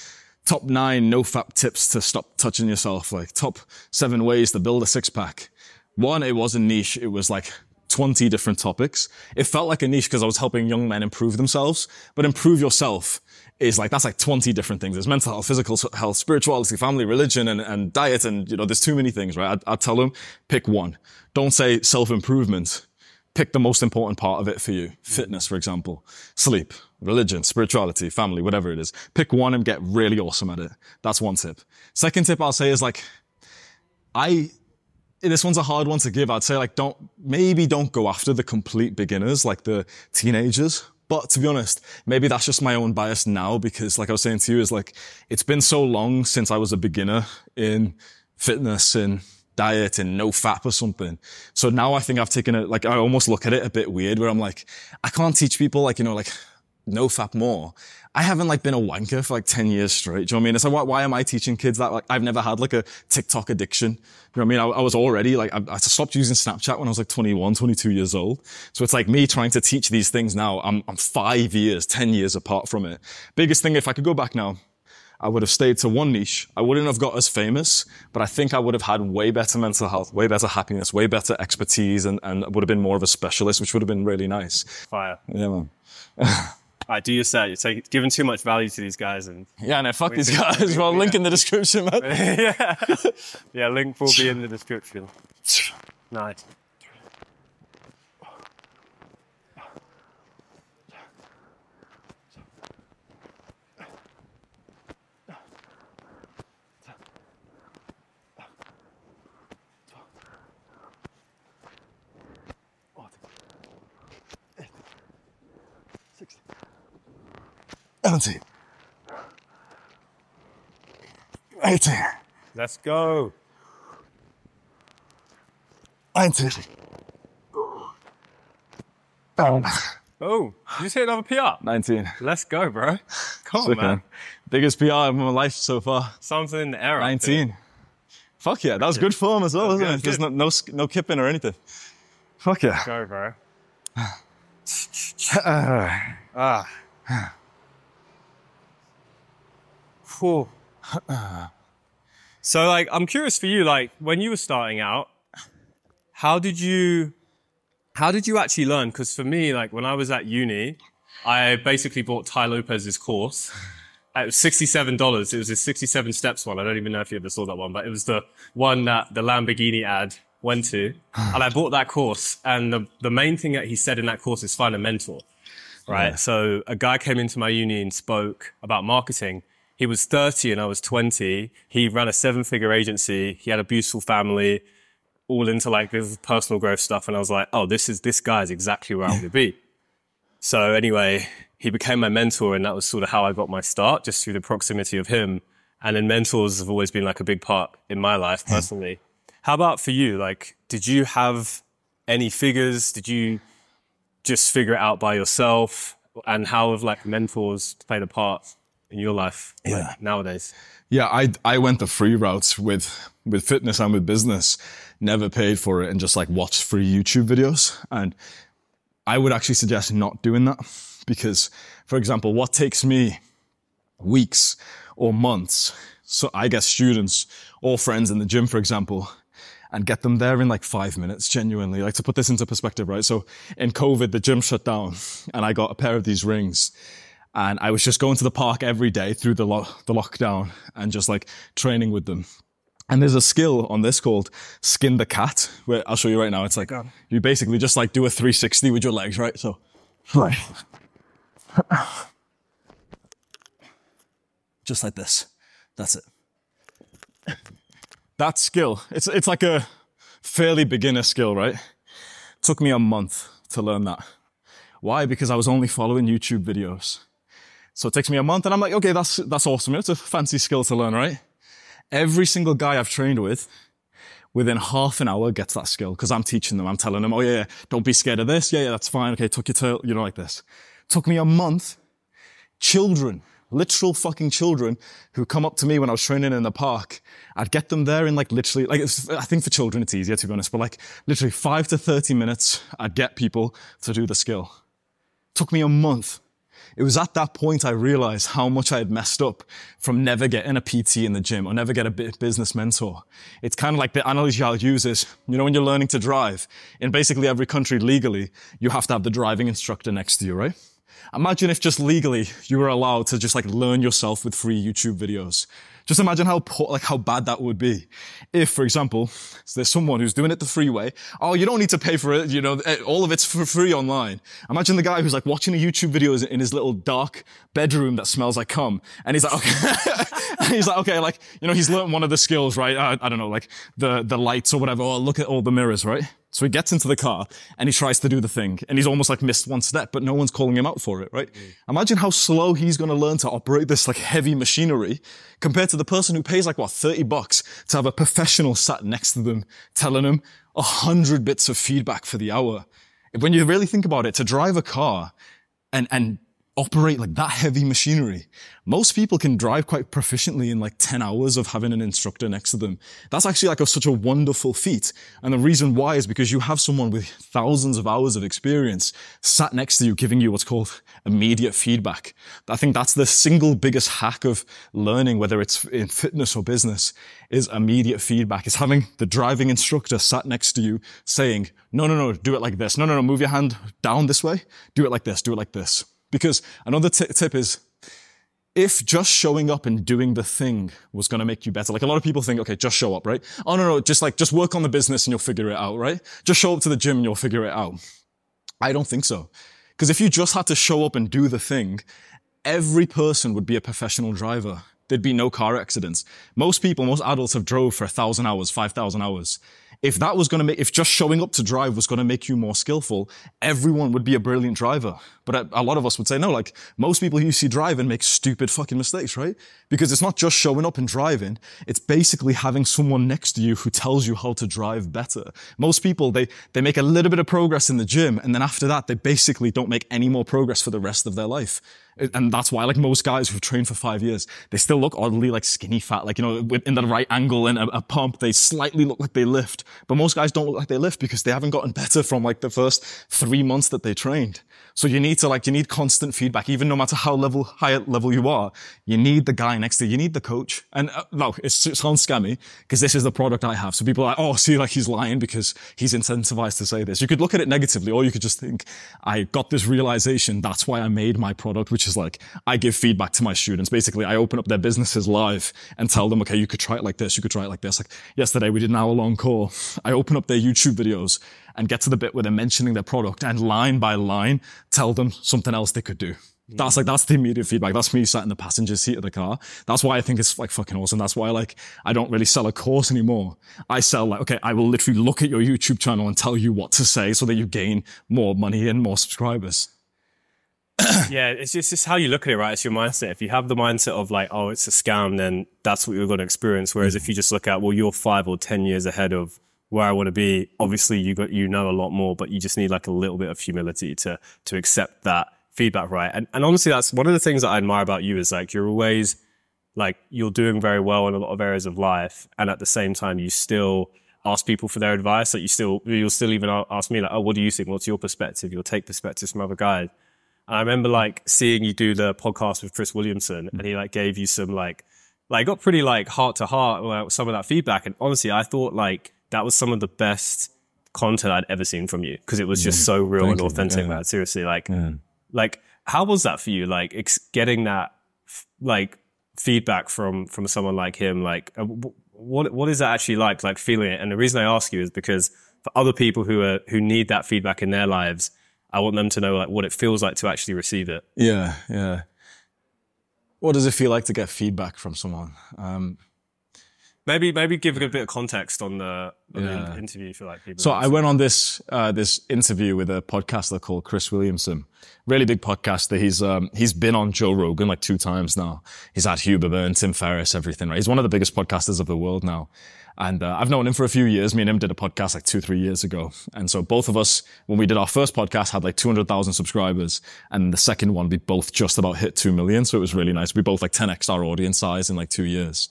top 9 no-fap tips to stop touching yourself, like top 7 ways to build a six-pack. One, it was a niche. It was like 20 different topics. It felt like a niche because I was helping young men improve themselves, but improve yourself is like, that's like 20 different things. There's mental health, physical health, spirituality, family, religion, and diet. And, you know, there's too many things, right? I'd tell them, pick one. Don't say self-improvement. Pick the most important part of it for you. Fitness, for example, sleep, religion, spirituality, family, whatever it is. Pick one and get really awesome at it. That's one tip. Second tip I'll say is like, this one's a hard one to give. I'd say like, maybe don't go after the complete beginners, like the teenagers. But to be honest, maybe that's just my own bias now because like I was saying to you is like, it's been so long since I was a beginner in fitness and diet and no fap or something. So now I think I've taken it, like I almost look at it a bit weird where I'm like, I can't teach people like, you know, like no fap more. I haven't like been a wanker for like 10 years straight. Do you know what I mean? It's like, why am I teaching kids that? Like, I've never had like a TikTok addiction. You know what I mean? I was already like, I stopped using Snapchat when I was like 21, 22 years old. So it's like me trying to teach these things now. I'm 5 years, 10 years apart from it. Biggest thing, if I could go back now, I would have stayed to one niche. I wouldn't have got as famous, but I think I would have had way better mental health, way better happiness, way better expertise, and would have been more of a specialist, which would have been really nice. Fire. Yeah, man. All right, do your set. You're giving too much value to these guys. And yeah, no, fuck these guys. Well, link in the description, man. Yeah, link will be in the description. Nice. Empty. 18. Let's go. 19. Oh, you just hit another PR. 19. Let's go, bro. Come on, man. Biggest PR of my life so far. Something in the air. 19. Fuck yeah, that was good form as well, wasn't it? There's no kipping or anything. Fuck yeah. Go, bro. So like, I'm curious for you, like when you were starting out, how did you actually learn? Because for me, like when I was at uni, I basically bought Ty Lopez's course. It was $67. It was a 67 steps one. I don't even know if you ever saw that one, but it was the one that the Lamborghini ad went to. And I bought that course. And the main thing that he said in that course is find a mentor, right? Yeah. So a guy came into my uni and spoke about marketing. He was 30 and I was 20. He ran a 7-figure agency. He had a beautiful family, all into like this personal growth stuff. And I was like, oh, this guy is exactly where I want to be. So anyway, he became my mentor, and that was sort of how I got my start, just through the proximity of him. And then mentors have always been like a big part in my life personally. How about for you? Like, did you have any figures? Did you just figure it out by yourself? And how have like mentors played a part in your life nowadays? Yeah, I went the free routes with fitness and with business, never paid for it, and just like watched free YouTube videos. And I would actually suggest not doing that because, for example, what takes me weeks or months, so I get students or friends in the gym, for example, and get them there in like 5 minutes, genuinely. Like, to put this into perspective, right? So in COVID, the gym shut down and I got a pair of these rings. And I was just going to the park every day through the lockdown and just like training with them. And there's a skill on this called skin the cat, where I'll show you right now. It's like, you basically just like do a 360 with your legs, right? So, like, just like this. That's it. that skill, it's like a fairly beginner skill, right? Took me a month to learn that. Why? Because I was only following YouTube videos. So it takes me a month and I'm like, okay, that's awesome. It's a fancy skill to learn, right? Every single guy I've trained with, within half an hour gets that skill because I'm teaching them. I'm telling them, oh yeah, don't be scared of this. Yeah, that's fine. Okay, tuck your tail, like this. Took me a month. Children, literal fucking children who come up to me when I was training in the park. I'd get them there in literally, I think for children it's easier to be honest, but literally 5 to 30 minutes, I'd get people to do the skill. Took me a month. It was at that point I realized how much I had messed up from never getting a PT in the gym or never get a business mentor. It's kind of like the analogy I'll use is, when you're learning to drive, in basically every country legally, you have to have the driving instructor next to you, right? Imagine if just legally you were allowed to just learn yourself with free YouTube videos. Just imagine how bad that would be. If, for example, there's someone who's doing it the free way. Oh, you don't need to pay for it. All of it's for free online. Imagine the guy who's watching a YouTube video in his little dark bedroom that smells like cum. And he's like, okay, he's learned one of the skills, right? I don't know, the lights or whatever. Oh, look at all the mirrors, right? So he gets into the car and he tries to do the thing and he's almost missed one step, but no one's calling him out for it, right? Imagine how slow he's going to learn to operate this heavy machinery compared to the person who pays $30 to have a professional sat next to them telling him 100 bits of feedback for the hour. When you really think about it, to drive a car and operate that heavy machinery, most people can drive quite proficiently in 10 hours of having an instructor next to them. That's actually such a wonderful feat. And the reason why is because you have someone with thousands of hours of experience sat next to you giving you what's called immediate feedback. I think that's the single biggest hack of learning, whether it's in fitness or business, is immediate feedback. It's having the driving instructor sat next to you saying, no, do it like this. No, move your hand down this way. Do it like this, do it like this. Because another tip is, if just showing up and doing the thing was going to make you better, a lot of people think, okay, just show up, right? Oh, no, just work on the business and you'll figure it out, right? Just show up to the gym and you'll figure it out. I don't think so. Because if you just had to show up and do the thing, every person would be a professional driver. There'd be no car accidents. Most adults have drove for 1,000 hours, 5,000 hours. If just showing up to drive was going to make you more skillful, everyone would be a brilliant driver. But a lot of us would say, no, most people who you see driving make stupid fucking mistakes, right? Because it's not just showing up and driving. It's basically having someone next to you who tells you how to drive better. Most people, they make a little bit of progress in the gym. And then after that, they basically don't make any more progress for the rest of their life. And that's why, most guys who've trained for 5 years, they still look oddly skinny fat, in the right angle and a pump, they slightly look like they lift. But most guys don't look like they lift because they haven't gotten better from the first 3 months that they trained. So you need constant feedback, even no matter how high level you are. You need the guy next to you. You need the coach. And no, it sounds scammy because this is the product I have. So people are like, oh, see, he's lying because he's incentivized to say this. You could look at it negatively, or you could just think, I got this realization. That's why I made my product, which is I give feedback to my students. Basically, I open up their businesses live and tell them, okay, you could try it like this. You could try it like this. Yesterday, we did an hour-long call. I open up their YouTube videos and get to the bit where they're mentioning their product and line by line, tell them something else they could do. That's the immediate feedback. That's me sat in the passenger seat of the car. That's why I think it's fucking awesome. That's why I don't really sell a course anymore. I sell okay, I will literally look at your YouTube channel and tell you what to say so that you gain more money and more subscribers. Yeah, it's just how you look at it, right? It's your mindset. If you have the mindset of oh, it's a scam, then that's what you're going to experience. Whereas if you just look at, well, you're 5 or 10 years ahead of where I want to be. Obviously, you know a lot more, but you just need a little bit of humility to accept that feedback, right? And honestly, that's one of the things that I admire about you is you're always you're doing very well in a lot of areas of life, and at the same time, you still ask people for their advice. You'll still even ask me oh, what do you think? What's your perspective? You'll take perspectives from other guys. And I remember seeing you do the podcast with Chris Williamson, and he gave you some got pretty heart to heart with some of that feedback. And honestly, I thought that was some of the best content I'd ever seen from you because it was just so real and authentic, man. Seriously, how was that for you? Getting that feedback from someone like him. What is that actually like feeling it? And the reason I ask you is because for other people who need that feedback in their lives, I want them to know what it feels like to actually receive it. Yeah. What does it feel like to get feedback from someone? Maybe give a bit of context on the interview for like people. So I went on this interview with a podcaster called Chris Williamson, really big podcaster. He's been on Joe Rogan like 2 times now. He's had Hugh Byrne, Tim Ferriss, everything. Right? He's one of the biggest podcasters of the world now. And I've known him for a few years. Me and him did a podcast like 2-3 years ago. And so both of us, when we did our first podcast, had like 200,000 subscribers. And the second one, we both just about hit 2 million. So it was really nice. We both like 10x our audience size in like 2 years.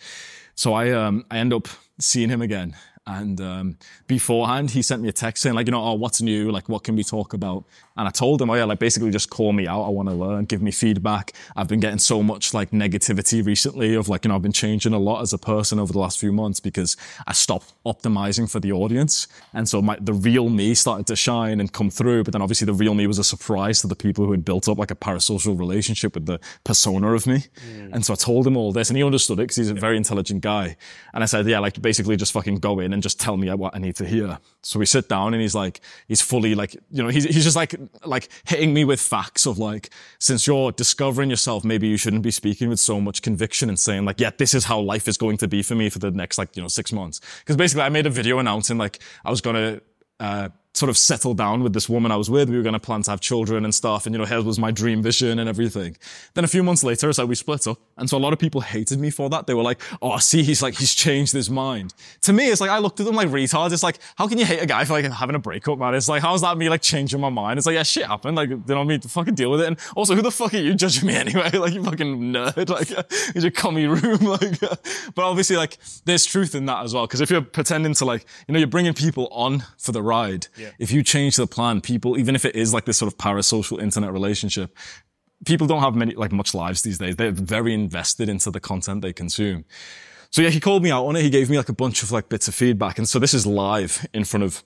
So I end up seeing him again. And beforehand, he sent me a text saying like, oh, what's new? Like, what can we talk about? And I told him, oh yeah, like basically just call me out. I want to learn, give me feedback. I've been getting so much like negativity recently of like, I've been changing a lot as a person over the last few months because I stopped optimizing for the audience. And so the real me started to shine and come through. But then obviously the real me was a surprise to the people who had built up like a parasocial relationship with the persona of me. And so I told him all this and he understood it because he's a very intelligent guy. And I said, yeah, like basically just fucking go in and just tell me what I need to hear. So we sit down and he's fully like, he's just like hitting me with facts of like, since you're discovering yourself, maybe you shouldn't be speaking with so much conviction and saying like, yeah, this is how life is going to be for me for the next 6 months. Because basically I made a video announcing like I was going to sort of settle down with this woman I was with. We were going to plan to have children and stuff. And, here was my dream vision and everything. Then a few months later, it's like we split up. And so a lot of people hated me for that. They were like, oh, see, he's changed his mind. To me, it's like, I looked at them like retards. It's like, how can you hate a guy for like having a breakup, man? It's like, how's that me like changing my mind? It's like, yeah, shit happened. Like, me to fucking deal with it. And also, who the fuck are you judging me anyway? Like, you fucking nerd. Like, in your commie room. Like, but obviously, like, there's truth in that as well. Because if you're pretending to like, you're bringing people on for the ride. Yeah. If you change the plan, people, even if it is like this sort of parasocial internet relationship, people don't have much lives these days. They're very invested into the content they consume. So yeah, he called me out on it. He gave me like a bunch of like bits of feedback. And so this is live in front of,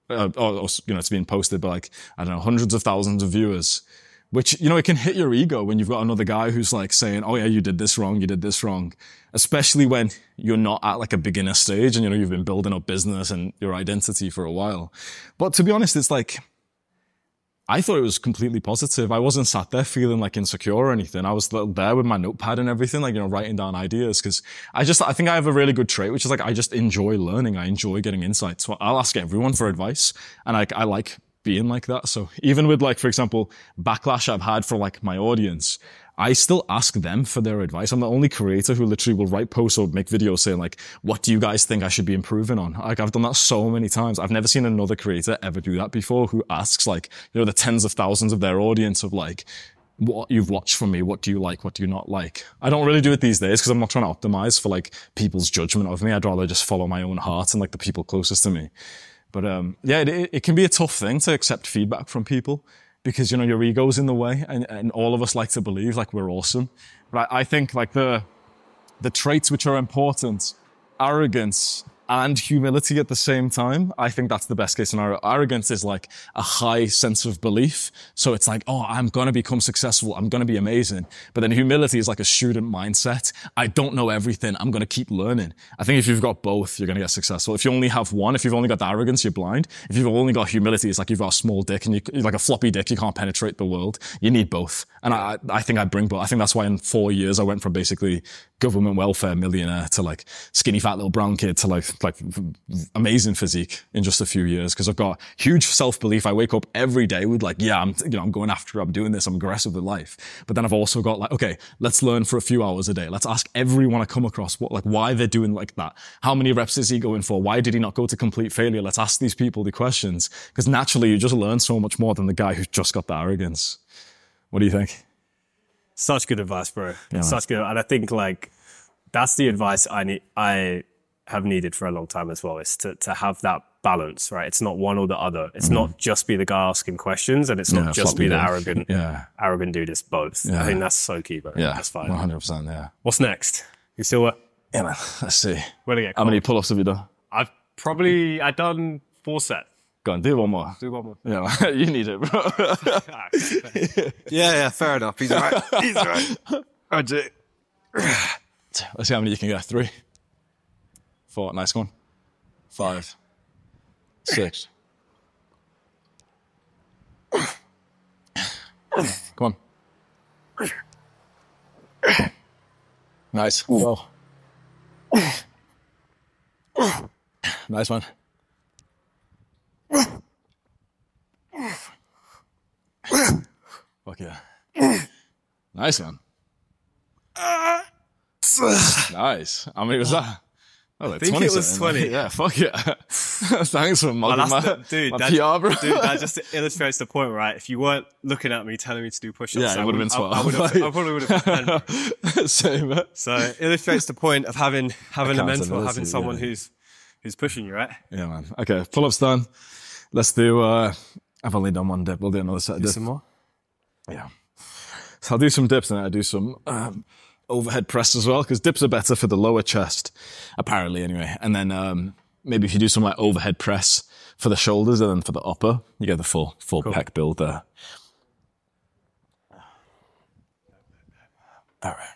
it's being posted by like, I don't know, hundreds of thousands of viewers, which, it can hit your ego when you've got another guy who's like saying, oh yeah, you did this wrong. You did this wrong. Especially when you're not at like a beginner stage and, you've been building up business and your identity for a while. But to be honest, it's like, I thought it was completely positive. I wasn't sat there feeling like insecure or anything. I was there with my notepad and everything, like, writing down ideas. Cause I think I have a really good trait, which is like, I just enjoy learning. I enjoy getting insights. So I'll ask everyone for advice. And I like being like that. So even with like, for example, backlash I've had for like my audience, I still ask them for their advice. I'm the only creator who literally will write posts or make videos saying like, what do you guys think I should be improving on? Like I've done that so many times. I've never seen another creator ever do that before who asks like, the tens of thousands of their audience of like, what you've watched from me, what do you like, what do you not like? I don't really do it these days because I'm not trying to optimize for like people's judgment of me. I'd rather just follow my own heart and like the people closest to me. But yeah, it can be a tough thing to accept feedback from people. Because, your ego's in the way and all of us like to believe like we're awesome. But I think like the traits which are important, arrogance and humility at the same time, I think that's the best case scenario. Arrogance is like a high sense of belief. So it's like, oh, I'm going to become successful. I'm going to be amazing. But then humility is like a student mindset. I don't know everything. I'm going to keep learning. I think if you've got both, you're going to get successul. If you only have one, if you've only got the arrogance, you're blind. If you've only got humility, it's like you've got a small dick and you're like a floppy dick. You can't penetrate the world. You need both. And I think I bring both. I think that's why in 4 years, I went from basically government welfare millionaire to like skinny fat little brown kid to like amazing physique in just a few years because I've got huge self-belief. I wake up every day with like, yeah, I'm going after it. I'm doing this. I'm aggressive with life. But then I've also got like, okay, let's learn for a few hours a day. Let's ask everyone I come across why they're doing like that. How many reps is he going for? Why did he not go to complete failure? Let's ask these people the questions because naturally you just learn so much more than the guy who's just got the arrogance. What do you think? Such good advice, bro. Yeah, such good. And I think like that's the advice I have needed for a long time as well, is to have that balance, right? It's not one or the other. It's not just be the guy asking questions and it's not just be the arrogant dude. It's both. I think that's so key, bro. Yeah, that's fine. 100%, yeah. What's next? You still work? Yeah, man. Let's see. Where to get How many pull-ups have you done? I've done 4 sets. Go on, do one more. Do one more. Yeah, you need it, bro. Yeah, fair enough. He's all right. He's all right. I'll do it. Let's see how many you can get. 3, 4, nice one. 5, 6. Come on. Nice. Whoa. Nice one. Fuck yeah. Nice one. Nice. How many was that? Oh, like I think 20 it was 20. Yeah, fuck yeah. Thanks for mugging my PR, bro. Dude, that just illustrates the point, right? If you weren't looking at me telling me to do push-ups, Yeah, it would have been 12. I probably would have been 10. Same, man. So it illustrates the point of having a mentor, having someone yeah. who's pushing you, right? Yeah, man. Okay, pull-ups done. Let's do, I've only done one dip. We'll do another set of dips. Some more? Yeah. So I'll do some dips and then I'll do some overhead press as well, because dips are better for the lower chest, apparently anyway. And then maybe if you do some like overhead press for the shoulders and then for the upper, you get the full cool. Pec build there. All right.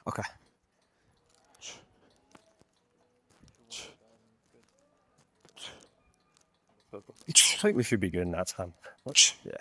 Okay. I think we should be good in that time. Yeah.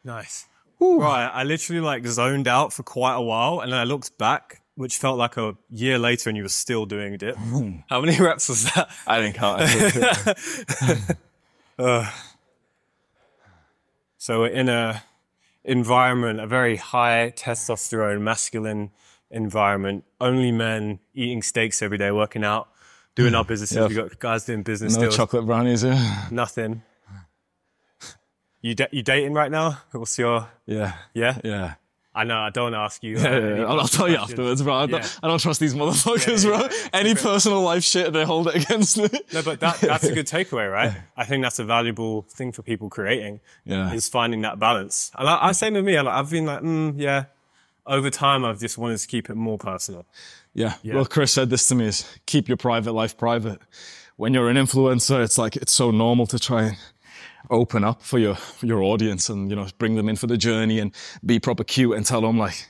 Nice. Right, I literally like zoned out for quite a while, and then I looked back, which felt like a year later, and you were still doing a dip. How many reps was that? I didn't count. So we're in a environment, a very high testosterone, masculine environment. Only men eating steaks every day, working out, doing our businesses. Yep. We got guys doing business No deals. chocolate brownies, yeah. Nothing. You dating right now? What's your... Yeah. Yeah? Yeah. I know, I don't want to ask you. Yeah. I'll tell you afterwards, bro. I don't trust these motherfuckers, bro. Any personal life shit, they hold it against me. No, but that's a good takeaway, right? I think that's a valuable thing for people creating, is finding that balance. And I same with me. I've been like, yeah. Over time, I've just wanted to keep it more personal. Yeah. Well, Chris said this to me is keep your private life private. When you're an influencer, it's like, it's so normal to try and open up for your audience and, you know, bring them in for the journey and be proper cute and tell them like,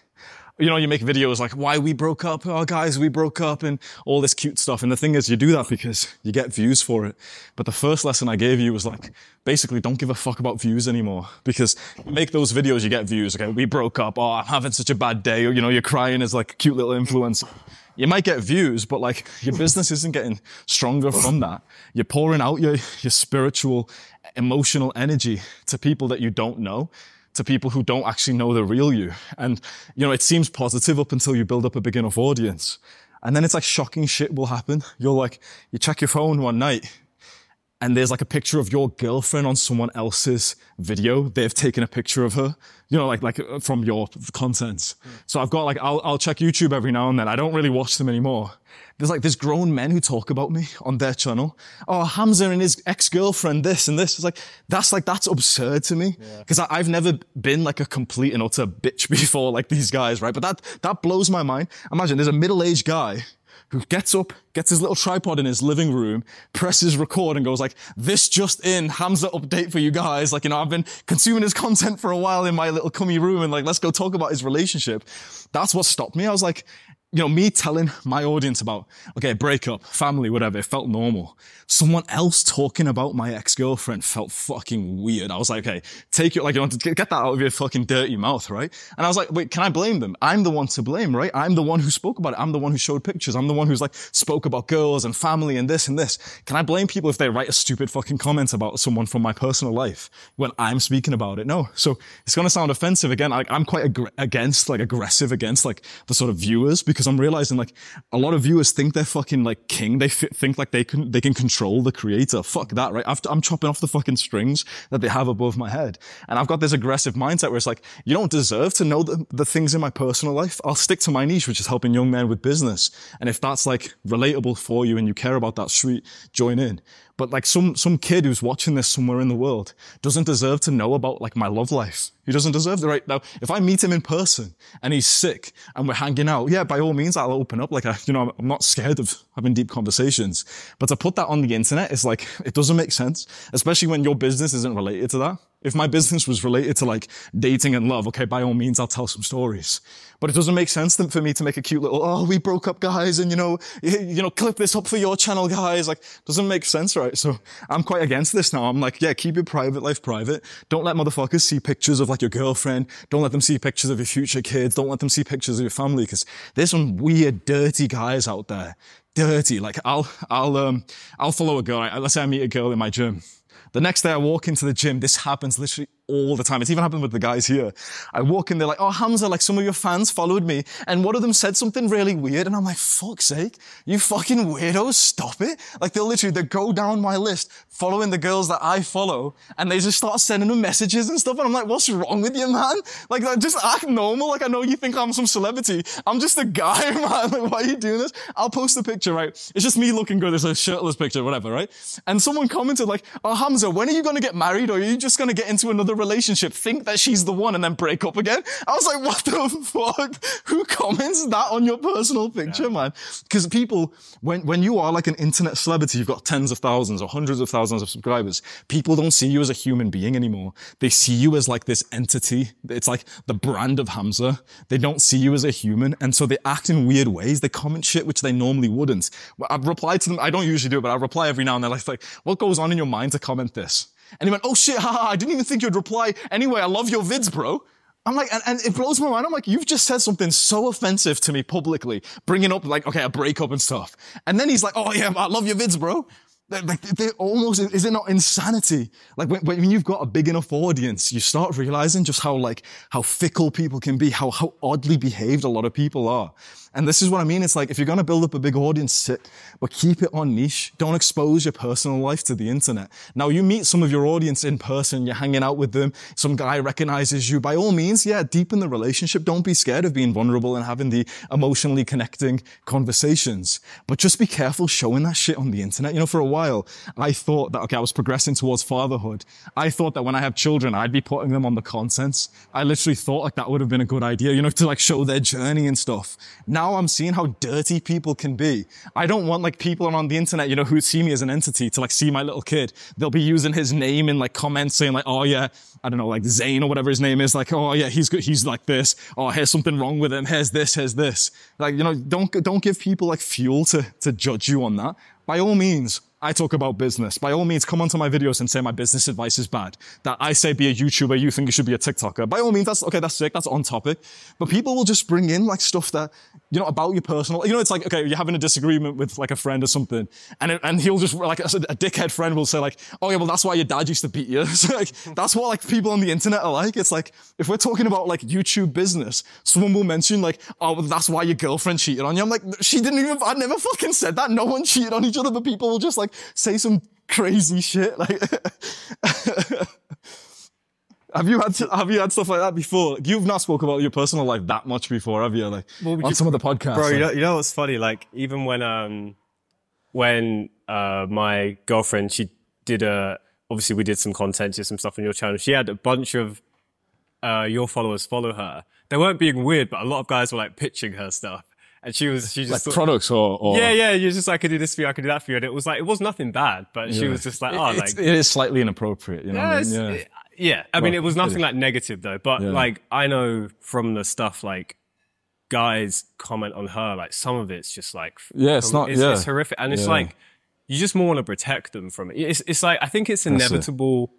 you know, you make videos like why we broke up, oh guys, we broke up and all this cute stuff. And the thing is you do that because you get views for it. But the first lesson I gave you was like, basically don't give a fuck about views anymore because you make those videos, you get views. Okay, we broke up. Oh, I'm having such a bad day. Or, you know, you're crying as like a cute little influencer. You might get views, but like your business isn't getting stronger from that. You're pouring out your spiritual, emotional energy to people that you don't know, to people who don't actually know the real you. And, you know, it seems positive up until you build up a big enough audience. And then it's like shocking shit will happen. You're like, you check your phone one night and there's like a picture of your girlfriend on someone else's video. They've taken a picture of her, you know, like from your contents. So I've got like, I'll check YouTube every now and then. I don't really watch them anymore. There's grown men who talk about me on their channel. Oh, Hamza and his ex-girlfriend, this and this. It's like, that's absurd to me. Because I've never been like a complete and utter bitch before like these guys, right? But that blows my mind. Imagine there's a middle-aged guy who gets up, gets his little tripod in his living room, presses record and goes like, this just in, Hamza update for you guys. Like, you know, I've been consuming his content for a while in my little cummy room and like, let's go talk about his relationship. That's what stopped me. I was like, you know, me telling my audience about, okay, breakup, family, whatever, it felt normal. Someone else talking about my ex-girlfriend felt fucking weird. I was like, okay, take it, like, you want to get that out of your fucking dirty mouth, right? And I was like, wait, can I blame them? I'm the one to blame, right? I'm the one who spoke about it. I'm the one who showed pictures. I'm the one who's like, spoke about girls and family and this and this. Can I blame people if they write a stupid fucking comment about someone from my personal life when I'm speaking about it? No. So it's going to sound offensive again. I'm quite aggressive against like the sort of viewers because I'm realizing like a lot of viewers think they're fucking like king. They think like they can control the creator. Fuck that, right? I'm chopping off the fucking strings that they have above my head. And I've got this aggressive mindset where it's like, you don't deserve to know the things in my personal life. I'll stick to my niche, which is helping young men with business. And if that's like relatable for you and you care about that, sweet, join in. But like some kid who's watching this somewhere in the world doesn't deserve to know about like my love life. He doesn't deserve to right now. If I meet him in person and he's sick and we're hanging out, yeah, by all means, I'll open up. Like, I'm not scared of having deep conversations. But to put that on the internet is like, it doesn't make sense, especially when your business isn't related to that. If my business was related to like dating and love, okay, by all means, I'll tell some stories. But it doesn't make sense for me to make a cute little, oh, we broke up, guys, and clip this up for your channel, guys. Like, doesn't make sense, right? So I'm quite against this now. I'm like, yeah, keep your private life private. Don't let motherfuckers see pictures of like your girlfriend. Don't let them see pictures of your future kids. Don't let them see pictures of your family, because there's some weird, dirty guys out there. Dirty. Like, I'll follow a girl. Let's say I meet a girl in my gym. The next day I walk into the gym, this happens literally all the time. It's even happened with the guys here. I walk in, they're like, oh, Hamza, like some of your fans followed me and one of them said something really weird. And I'm like, fuck's sake, you fucking weirdos, stop it. Like they go down my list following the girls that I follow and they just start sending them messages and stuff. And I'm like, what's wrong with you, man? Like, just act normal. Like, I know you think I'm some celebrity. I'm just a guy, man. Like, why are you doing this? I'll post a picture, right? It's just me looking good. It's a shirtless picture, whatever, right? And someone commented like, oh, Hamza, when are you going to get married, or are you just going to get into another relationship, think that she's the one and then break up again? I was like, what the fuck? Who comments that on your personal picture, man? Because people, when you are like an internet celebrity, you've got tens of thousands or hundreds of thousands of subscribers, people don't see you as a human being anymore. They see you as like this entity. It's like the brand of Hamza. They don't see you as a human. And so they act in weird ways. They comment shit which they normally wouldn't. I've replied to them. I don't usually do it, but I reply every now and then. Like, what goes on in your mind to comment this? And he went, oh shit, haha, I didn't even think you'd reply. Anyway, I love your vids, bro. I'm like, and it blows my mind. I'm like, you've just said something so offensive to me publicly, bringing up like, okay, a breakup and stuff. And then he's like, oh yeah, I love your vids, bro. They're almost, is it not insanity? Like when you've got a big enough audience, you start realizing just how fickle people can be, how oddly behaved a lot of people are. And this is what I mean. It's like, if you're going to build up a big audience, but keep it on niche. Don't expose your personal life to the internet. Now, you meet some of your audience in person, you're hanging out with them, some guy recognizes you. By all means, yeah, deepen the relationship. Don't be scared of being vulnerable and having the emotionally connecting conversations. But just be careful showing that shit on the internet. For a while, I thought that, okay, I was progressing towards fatherhood. I thought that when I have children, I'd be putting them on the contents. I literally thought like that would have been a good idea, to like show their journey and stuff. Now I'm seeing how dirty people can be. I don't want like people on the internet, who see me as an entity to like see my little kid. They'll be using his name in like comments saying like, oh yeah, I don't know, like Zane or whatever his name is. Like, oh yeah, he's good. He's like this. Oh, here's something wrong with him. Here's this, here's this. Like, don't give people like fuel to judge you on that. By all means, I talk about business. By all means, come onto my videos and say my business advice is bad. That I say be a YouTuber, you think you should be a TikToker. By all means, that's sick, that's on topic. But people will just bring in like stuff that, about your personal, it's like, okay, you're having a disagreement with like a friend or something. And he'll just, like a dickhead friend will say like, oh yeah, well that's why your dad used to beat you. So like, that's what like people on the internet are like. It's like, if we're talking about like YouTube business, someone will mention like, oh, well, that's why your girlfriend cheated on you. I'm like, I never fucking said that. No one cheated on each other, but people will just like, say some crazy shit. Like, have you had stuff like that before? You've not spoke about your personal life that much before, have you? Like, on some of the podcasts. Bro, you know what's funny? Like, even when my girlfriend, she did obviously we did some content, just some stuff on your channel. She had a bunch of your followers follow her. They weren't being weird, but a lot of guys were like pitching her stuff. And she just like thought, products or yeah, you're just like, I could do this for you, I could do that for you. And it was like, it was nothing bad, but she was just like, it is slightly inappropriate, what I mean? Yeah. I mean, it was nothing like negative though, but like, I know from the stuff, like guys comment on her, like some of it's just like, it's horrific. And it's like, you just more want to protect them from it. It's like, I think it's inevitable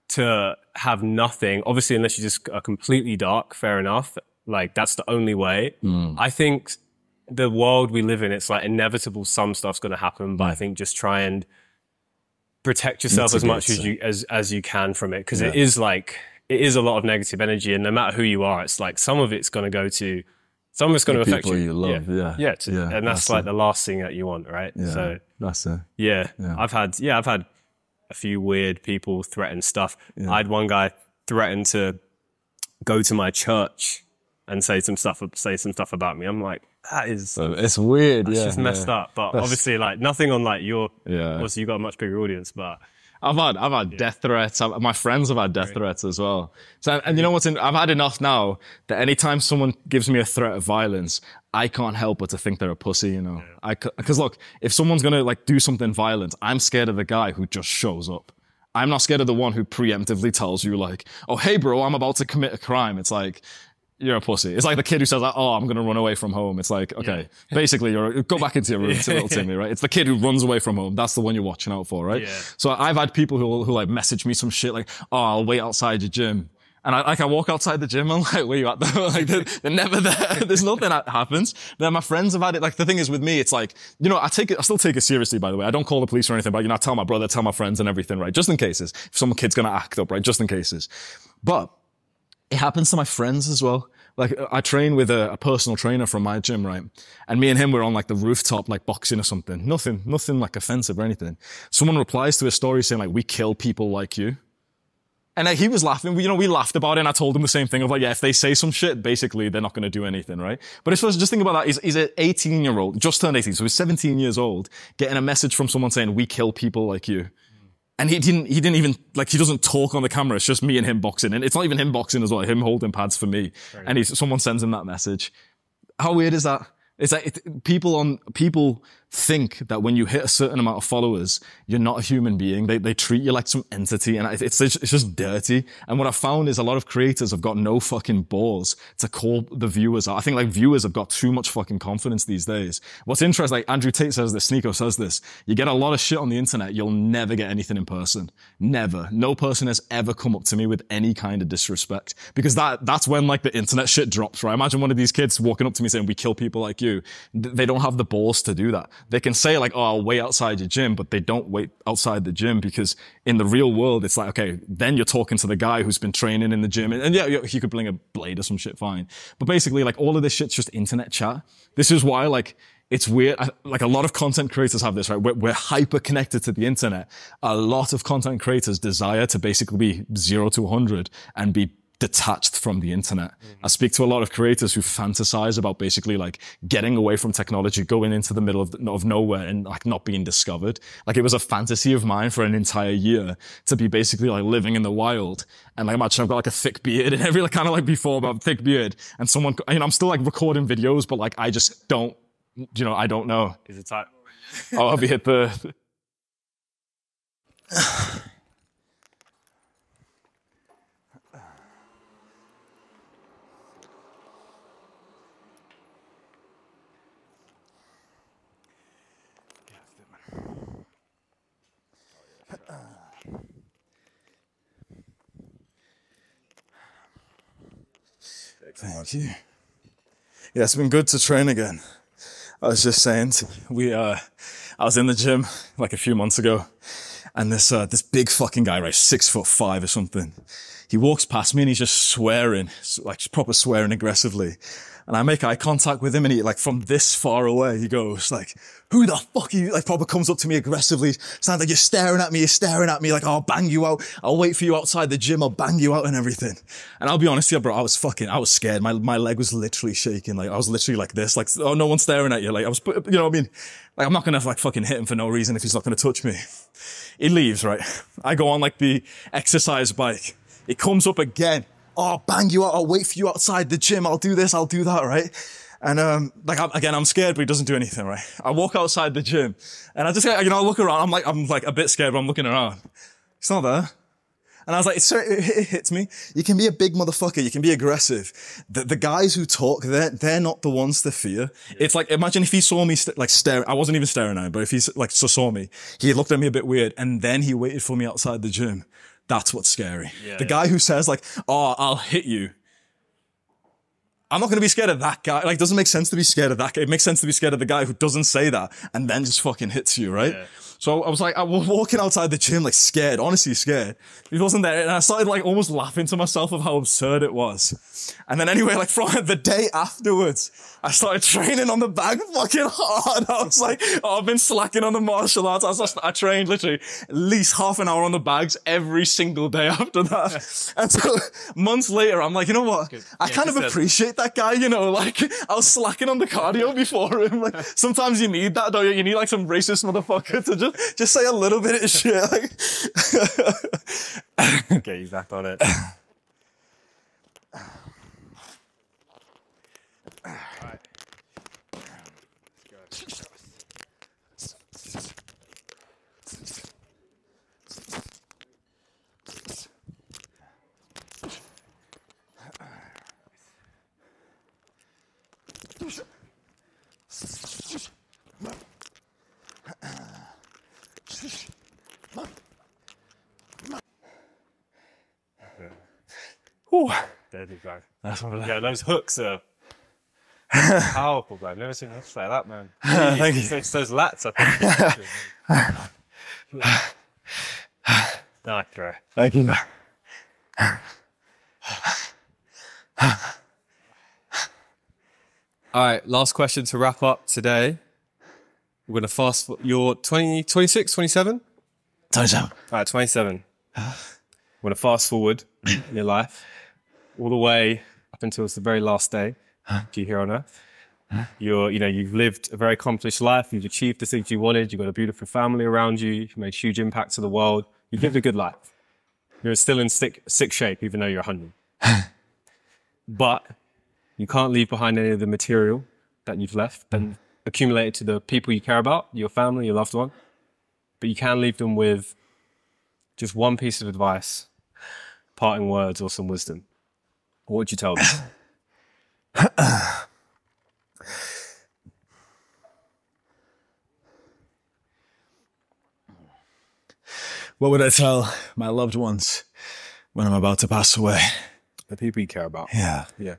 to have nothing, obviously, unless you just are completely dark, fair enough. Like that's the only way. I think the world we live in, it's like inevitable some stuff's going to happen, but I think just try and protect yourself as much as you can from it. Cause it is a lot of negative energy, and no matter who you are, it's like some of it's going to affect you. People you love. And that's like the last thing that you want. Right. Yeah, so that's it. I've had a few weird people threaten stuff. I had one guy threaten to go to my church and say some stuff about me. I'm like, That is, So it's weird. it's Yeah, just messed up. But obviously, like nothing on like your. Yeah. Obviously, you got a much bigger audience, but I've had death threats. My friends have had death threats as well. So, and you know what's I've had enough now that anytime someone gives me a threat of violence, I can't help but to think they're a pussy, you know. Because look, if someone's gonna like do something violent, I'm scared of the guy who just shows up. I'm not scared of the one who preemptively tells you like, oh, hey bro, I'm about to commit a crime. It's like, you're a pussy. It's like the kid who says, like, oh, I'm going to run away from home. It's like, okay, basically, go back into your room, little Timmy, right? It's the kid who runs away from home. That's the one you're watching out for, right? Yeah. So I've had people who like message me some shit like, oh, I'll wait outside your gym. And I walk outside the gym and like, where you at? Like, they're never there. There's nothing that happens. Then my friends have had it. Like, the thing is with me, it's like, you know, I still take it seriously, by the way. I don't call the police or anything, but, you know, I tell my brother, tell my friends and everything, right? Just in cases. If some kid's going to act up, right? Just in cases. But it happens to my friends as well. Like, I train with a personal trainer from my gym, right? And me and him were on like the rooftop, like boxing or something. Nothing like offensive or anything. Someone replies to a story saying like, we kill people like you. And he was laughing. You know, we laughed about it and I told him the same thing of like, yeah, if they say some shit, basically they're not going to do anything, right? But if I was just thinking about that, he's an 18-year-old, just turned 18, so he's 17 years old, getting a message from someone saying, we kill people like you. And he didn't even, like, he doesn't talk on the camera. It's just me and him boxing. And it's not even him boxing as well, him holding pads for me. Right. And someone sends him that message. How weird is that? It's like people think that when you hit a certain amount of followers, you're not a human being. They treat you like some entity, and it's just dirty. And what I found is a lot of creators have got no fucking balls to call the viewers out. I think like viewers have got too much fucking confidence these days. What's interesting, like Andrew Tate says this, Sneeko says this, you get a lot of shit on the internet, you'll never get anything in person. Never. No person has ever come up to me with any kind of disrespect. Because that's when like the internet shit drops, right? Imagine one of these kids walking up to me saying, we kill people like you. They don't have the balls to do that. They can say like, oh, I'll wait outside your gym, but they don't wait outside the gym because in the real world, it's like, okay, then you're talking to the guy who's been training in the gym. And yeah, you could bring a blade or some shit, fine. But basically, like all of this shit's just internet chat. This is why like, it's weird. Like a lot of content creators have this, right? We're hyper connected to the internet. A lot of content creators desire to basically be 0 to 100 and be detached from the internet. I speak to a lot of creators who fantasize about basically like getting away from technology, going into the middle of nowhere and like not being discovered. Like it was a fantasy of mine for an entire year to be basically like living in the wild. And like imagine I've got like a thick beard and every like kind of like before, but thick beard and someone, you know, I'm still like recording videos, but like I just don't, you know, I don't know. Is it time? Oh, I'll be hit the... Thank you. Yeah, it's been good to train again. I was just saying, I was in the gym like a few months ago, and this big fucking guy, right, 6'5" or something. He walks past me and he's just swearing, like proper swearing aggressively. And I make eye contact with him and he like from this far away, he goes like, who the fuck are you? Like proper comes up to me aggressively. Sounds like you're staring at me, like, oh, I'll bang you out. I'll wait for you outside the gym. I'll bang you out and everything. And I'll be honest with you, bro, I was scared. My leg was literally shaking. Like I was literally like this, like, oh, no one's staring at you. Like I was, you know what I mean? Like I'm not going to like fucking hit him for no reason if he's not going to touch me. He leaves, right? I go on like the exercise bike. It comes up again. Oh, I'll bang you out. I'll wait for you outside the gym. I'll do this. I'll do that, right? And, I'm scared, but he doesn't do anything, right? I walk outside the gym and I just, you know, I look around. I'm like a bit scared, but I'm looking around. It's not there. And I was like, it hits me. You can be a big motherfucker. You can be aggressive. The guys who talk, they're not the ones to fear. Yeah. It's like, imagine if he saw me staring. I wasn't even staring at him, but if he like saw me, he looked at me a bit weird and then he waited for me outside the gym. That's what's scary. Yeah, the guy who says like, oh, I'll hit you. I'm not going to be scared of that guy. Like, it doesn't make sense to be scared of that guy. It makes sense to be scared of the guy who doesn't say that and then just fucking hits you, right? Yeah. So I was walking outside the gym, like scared, honestly scared. He wasn't there. And I started like almost laughing to myself of how absurd it was. And then anyway, like from the day afterwards, I started training on the bag fucking hard. I was like, oh, I've been slacking on the martial arts. I trained literally at least half an hour on the bags every single day after that. And so months later, I'm like, you know what? I kind of appreciate that guy, you know, like I was slacking on the cardio before him. Like sometimes you need that, don't you? You need like some racist motherfucker to just say a little bit of shit. Like, Get you back on it. Ooh. There you go. That's what Yeah, those hooks are powerful, bro. I've never seen hooks like that, man. Thank you. It's those lats, I think. Nice, bro. Thank you. All right, last question to wrap up today. We're going to fast, you're 20, 26, 27? 27. All right, 27. We're going to fast forward in your life all the way up until it's the very last day you're here on Earth. You've lived a very accomplished life. You've achieved the things you wanted. You've got a beautiful family around you. You've made huge impacts to the world. You've lived a good life. You're still in sick shape, even though you're 100. But you can't leave behind any of the material that you've left and accumulated to the people you care about, your family, your loved one. But you can leave them with just one piece of advice, parting words or some wisdom. What would you tell them? What would I tell my loved ones when I'm about to pass away? The people you care about. Yeah. Yeah.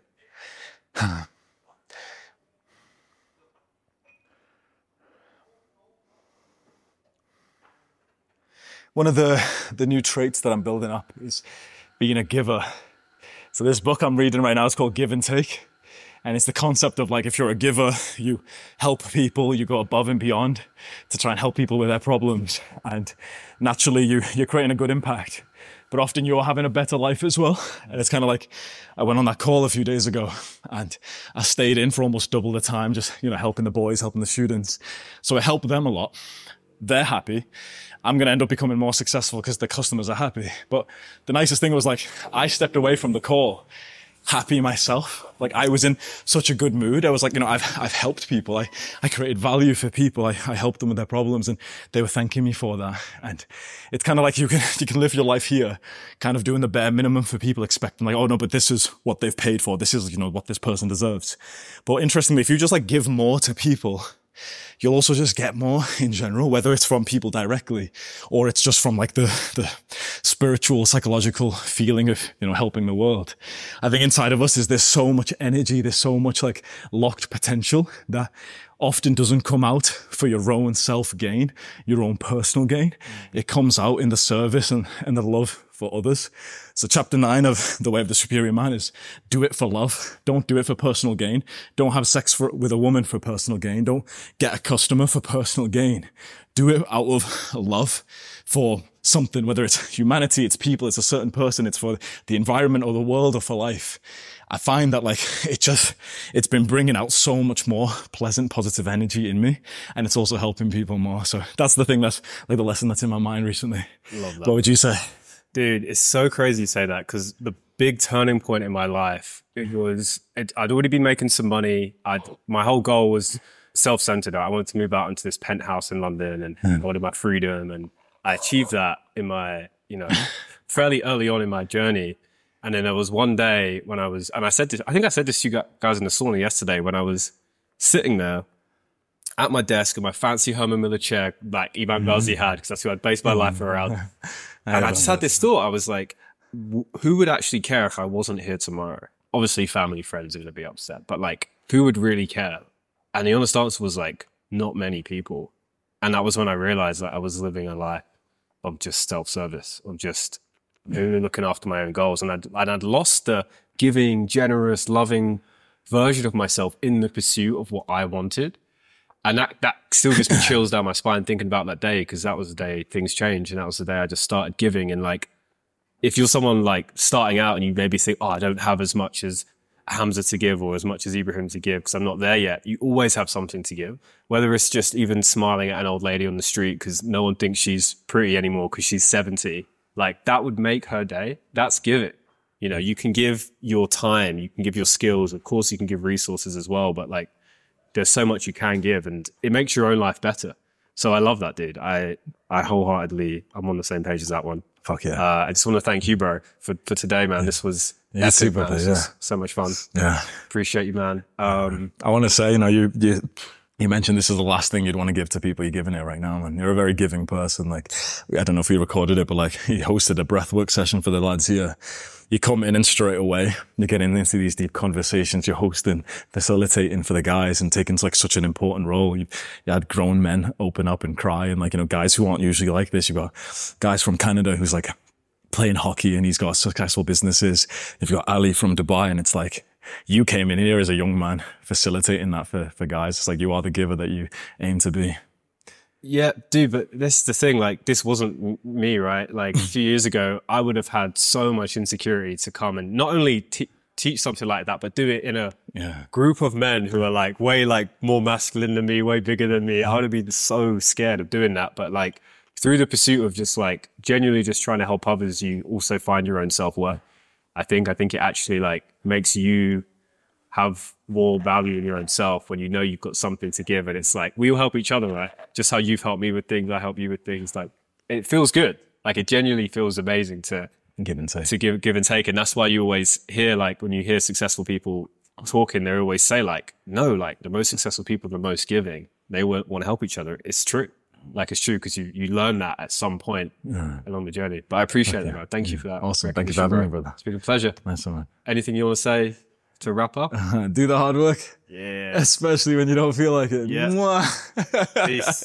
One of the new traits that I'm building up is being a giver. So this book I'm reading right now is called Give and Take. And it's the concept of like, if you're a giver, you help people, you go above and beyond to try and help people with their problems. And naturally you're creating a good impact. But often you're having a better life as well. And it's kind of like, I went on that call a few days ago and I stayed in for almost double the time, just, helping the boys, helping the students. So it helped them a lot. They're happy. I'm going to end up becoming more successful because the customers are happy. But the nicest thing was like, I stepped away from the call happy myself. Like I was in such a good mood. I was like, I've helped people. I created value for people. I helped them with their problems and they were thanking me for that. And it's kind of like you can live your life here, kind of doing the bare minimum for people, expecting like, oh no, but this is what they've paid for. This is, what this person deserves. But interestingly, if you just like give more to people, you'll also just get more in general, whether it's from people directly or it's just from like the spiritual, psychological feeling of, helping the world. I think inside of us there's so much energy, there's so much like locked potential that often doesn't come out for your own self-gain, your own personal gain. It comes out in the service and the love for others. So chapter 9 of The Way of the Superior Man is do it for love. Don't do it for personal gain. Don't have sex with a woman for personal gain. Don't get a customer for personal gain. Do it out of love for something, whether it's humanity, it's people, it's a certain person, it's for the environment or the world or for life. I find that like it's been bringing out so much more pleasant, positive energy in me. And it's also helping people more. So that's the thing that's like the lesson that's in my mind recently. Love that. What would you say? Dude, it's so crazy you say that because the big turning point in my life, I'd already been making some money. My whole goal was self-centered. I wanted to move out into this penthouse in London and I wanted my freedom. And I achieved that in my, fairly early on in my journey. And then there was one day when I think I said this to you guys in the sauna yesterday when I was sitting there at my desk in my fancy Herman Miller chair, like Ivan Ghazi had, because that's who I'd based my life around. And I just had this thought. I was like, who would actually care if I wasn't here tomorrow? Obviously, family, friends are going to be upset, but like, who would really care? And the honest answer was like, not many people. And that was when I realized that I was living a life of just self-service, of just only looking after my own goals. And I'd lost the giving, generous, loving version of myself in the pursuit of what I wanted. And that still gives me chills down my spine thinking about that day, because that was the day things changed. And that was the day I just started giving. And like, if you're someone like starting out and you maybe think, oh, I don't have as much as Hamza to give or as much as Ibrahim to give because I'm not there yet, you always have something to give. Whether it's just even smiling at an old lady on the street because no one thinks she's pretty anymore because she's 70, like that would make her day. That's giving. You know, you can give your time, you can give your skills. Of course, you can give resources as well, but like there's so much you can give and it makes your own life better. So I love that, dude. I wholeheartedly, I'm on the same page as that one. Fuck yeah. I just want to thank you, bro, for today, man. This was epic, super, man. This was so much fun. Yeah. Appreciate you, man. I want to say, you know, you mentioned this is the last thing you'd want to give to people you're giving it right now, man. You're a very giving person. Like, I don't know if you recorded it, but like, you hosted a breathwork session for the lads here. You come in and straight away, you're getting into these deep conversations. You're hosting, facilitating for the guys and taking like such an important role. You had grown men open up and cry, and like, you know, guys who aren't usually like this. You've got guys from Canada who's like playing hockey and he's got successful businesses. You've got Ali from Dubai, and it's like, you came in here as a young man facilitating that for guys. It's like you are the giver that you aim to be. Yeah, dude, but this is the thing, like, this wasn't me, right? Like, a few years ago, I would have had so much insecurity to come and not only teach something like that, but do it in a group of men who are, like, way, like, more masculine than me, way bigger than me. I would have been so scared of doing that. But, like, through the pursuit of just, like, genuinely just trying to help others, you also find your own self-worth. I think it actually, like, makes you have more value in your own self when you know you've got something to give. And it's like, we all help each other, right? Just how you've helped me with things, I help you with things. Like, it feels good. Like, it genuinely feels amazing to give and take. To give and take. And that's why you always hear, like, when you hear successful people talking, they always say, like, no, like, the most successful people are the most giving. They want to help each other. It's true. Like, it's true, because you learn that at some point along the journey. But I appreciate it, bro. Thank you for that. Awesome. Thank you for having me, brother. It's been a pleasure. Nice one, man. Anything you want to say to wrap up? Do the hard work. Yeah. Especially when you don't feel like it. Yeah. Mwah. Peace.